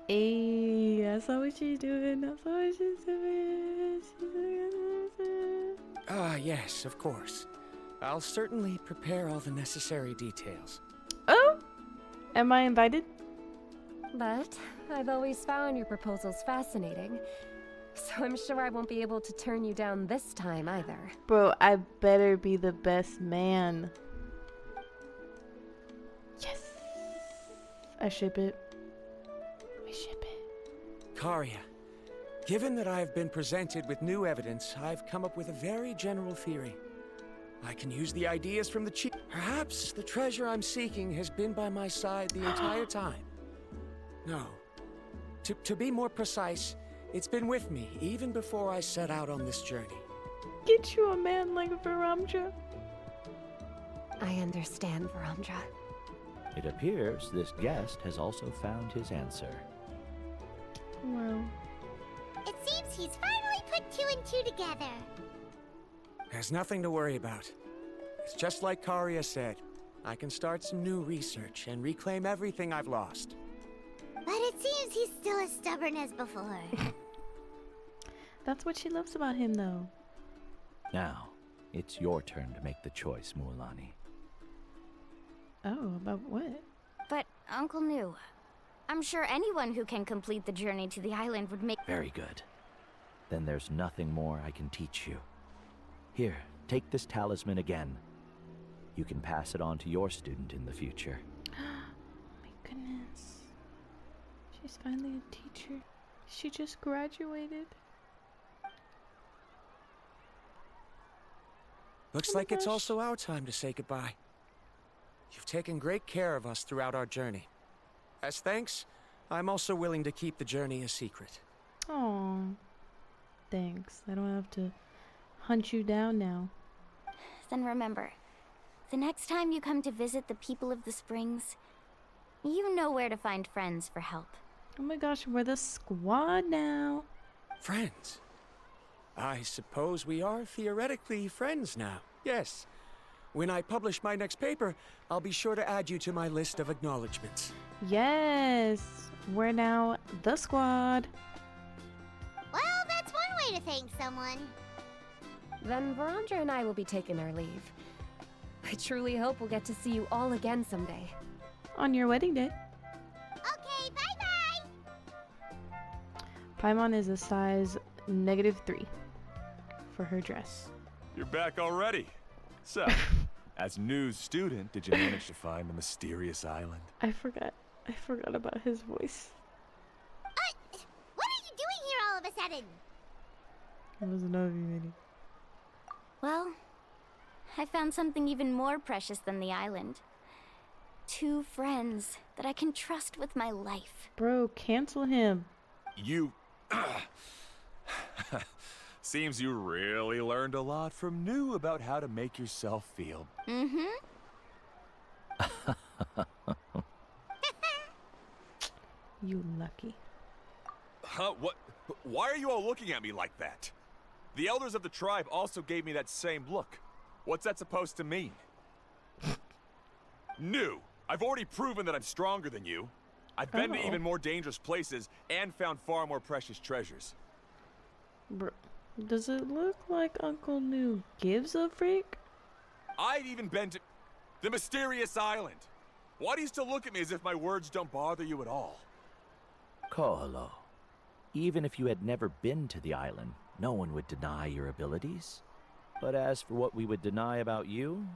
Hey, I saw what she's doing. I saw what she's doing. Yes, of course. I'll certainly prepare all the necessary details. Oh! Am I invited? But I've always found your proposals fascinating, so I'm sure I won't be able to turn you down this time either. Bro, I better be the best man. Yes! I ship it. I ship it. Karia, given that I've been presented with new evidence, I've come up with a very general theory. I can use the ideas from the chief. Perhaps the treasure I'm seeking has been by my side the entire time. No. To be more precise, it's been with me even before I set out on this journey. Get you a man like Varamdra. I understand, Varamdra. It appears this guest has also found his answer. Well, It seems he's finally put 2 and 2 together. There's nothing to worry about. It's just like Karia said. I can start some new research and reclaim everything I've lost. But it seems he's still as stubborn as before. that's what she loves about him, though. Now, it's your turn to make the choice, Mualani. Oh, about what? But, Uncle Nu, I'm sure anyone who can complete the journey to the island would make— Very good. Then there's nothing more I can teach you. Here, take this talisman again. You can pass it on to your student in the future. Oh my goodness. She's finally a teacher. She just graduated. Looks Oh my like it's gosh. also our time to say goodbye. You've taken great care of us throughout our journey. As thanks, I'm also willing to keep the journey a secret. Aw. Thanks. I don't have to hunt you down now. Then remember, the next time you come to visit the people of the springs, you know where to find friends for help. Oh my gosh, we're the squad now. Friends? I suppose we are theoretically friends now. Yes. When I publish my next paper, I'll be sure to add you to my list of acknowledgements. Yes, we're now the squad. Well, that's one way to thank someone. Then Varamdra and I will be taking our leave. I truly hope we'll get to see you all again someday. On your wedding day. Okay, bye-bye! Paimon is a size -3 for her dress. You're back already. So, as news student, did you manage to find the mysterious island? I forgot about his voice. What are you doing here all of a sudden? It was enough, you lady. Well, I found something even more precious than the island. 2 friends that I can trust with my life. Bro, cancel him. You... Seems you really learned a lot from New about how to make yourself feel. Mm-hmm. You lucky. Huh? What? Why are you all looking at me like that? The elders of the tribe also gave me that same look. What's that supposed to mean? New! I've already proven that I'm stronger than you. I've been to even more dangerous places and found far more precious treasures. Bro, does it look like Uncle Nu gives a freak? I've even been to the mysterious island. Why do you still look at me as if my words don't bother you at all? Koholo, even if you had never been to the island, no one would deny your abilities. But as for what we would deny about you,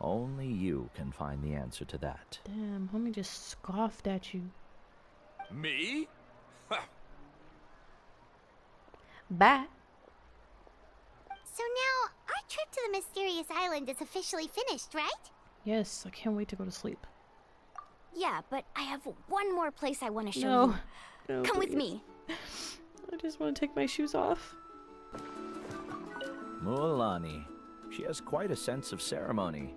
only you can find the answer to that. Damn, homie just scoffed at you. Me? Bye. So now, our trip to the mysterious island is officially finished, right? Yes, I can't wait to go to sleep. Yeah, but I have one more place I want to show No. you. No, Come with please. me. I just want to take my shoes off. Mualani. She has quite a sense of ceremony.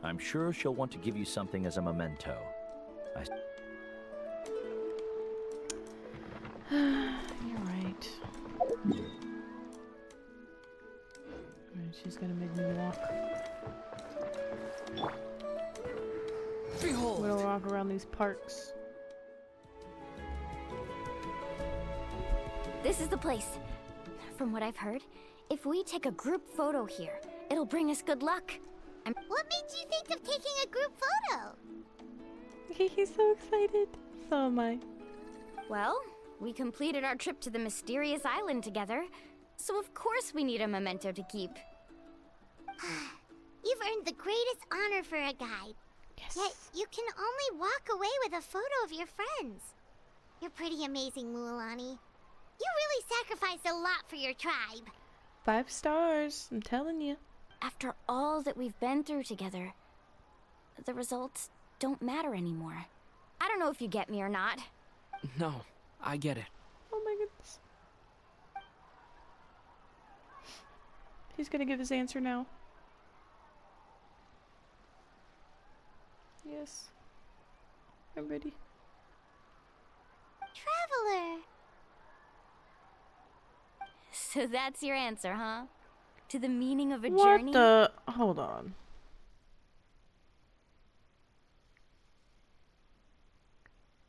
I'm sure she'll want to give you something as a memento. You're right. Alright, she's gonna make me walk. Behold. I'm gonna walk around these parks. This is the place. From what I've heard, if we take a group photo here, it'll bring us good luck. What made you think of taking a group photo? He's so excited. So am I. Well, we completed our trip to the mysterious island together, so of course we need a memento to keep. You've earned the greatest honor for a guide. Yes. Yet you can only walk away with a photo of your friends. You're pretty amazing, Mualani. You really sacrificed a lot for your tribe. 5 stars. I'm telling you. After all that we've been through together, the results don't matter anymore. I don't know if you get me or not. No, I get it. Oh my goodness. He's gonna give his answer now. Yes. I'm ready. Traveler. So that's your answer, huh? To the meaning of a What journey? the? Hold on.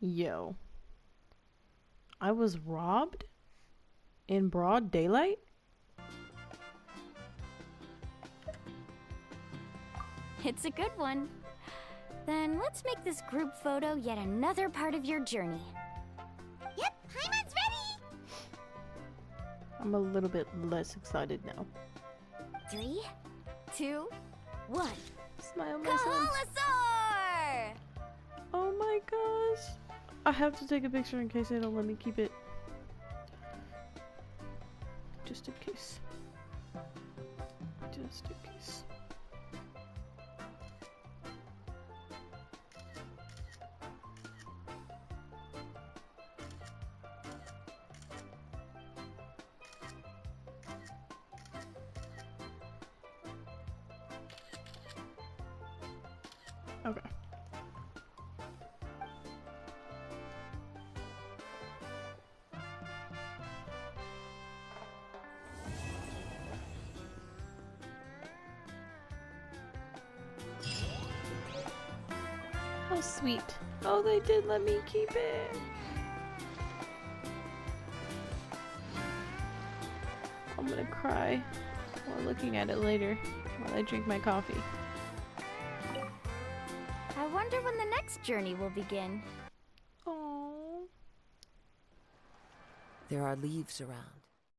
Yo. I was robbed? In broad daylight? It's a good one. Then let's make this group photo yet another part of your journey. Yep, Paimon's ready. I'm a little bit less excited now. 3, 2, 1. Smile, my son. Kaholasaur! Oh my gosh. I have to take a picture in case they don't let me keep it. Just in case. Just in case. Okay. How sweet. Oh, they did let me keep it. I'm gonna cry while looking at it later while I drink my coffee. I wonder when the next journey will begin. Oh. There are leaves around.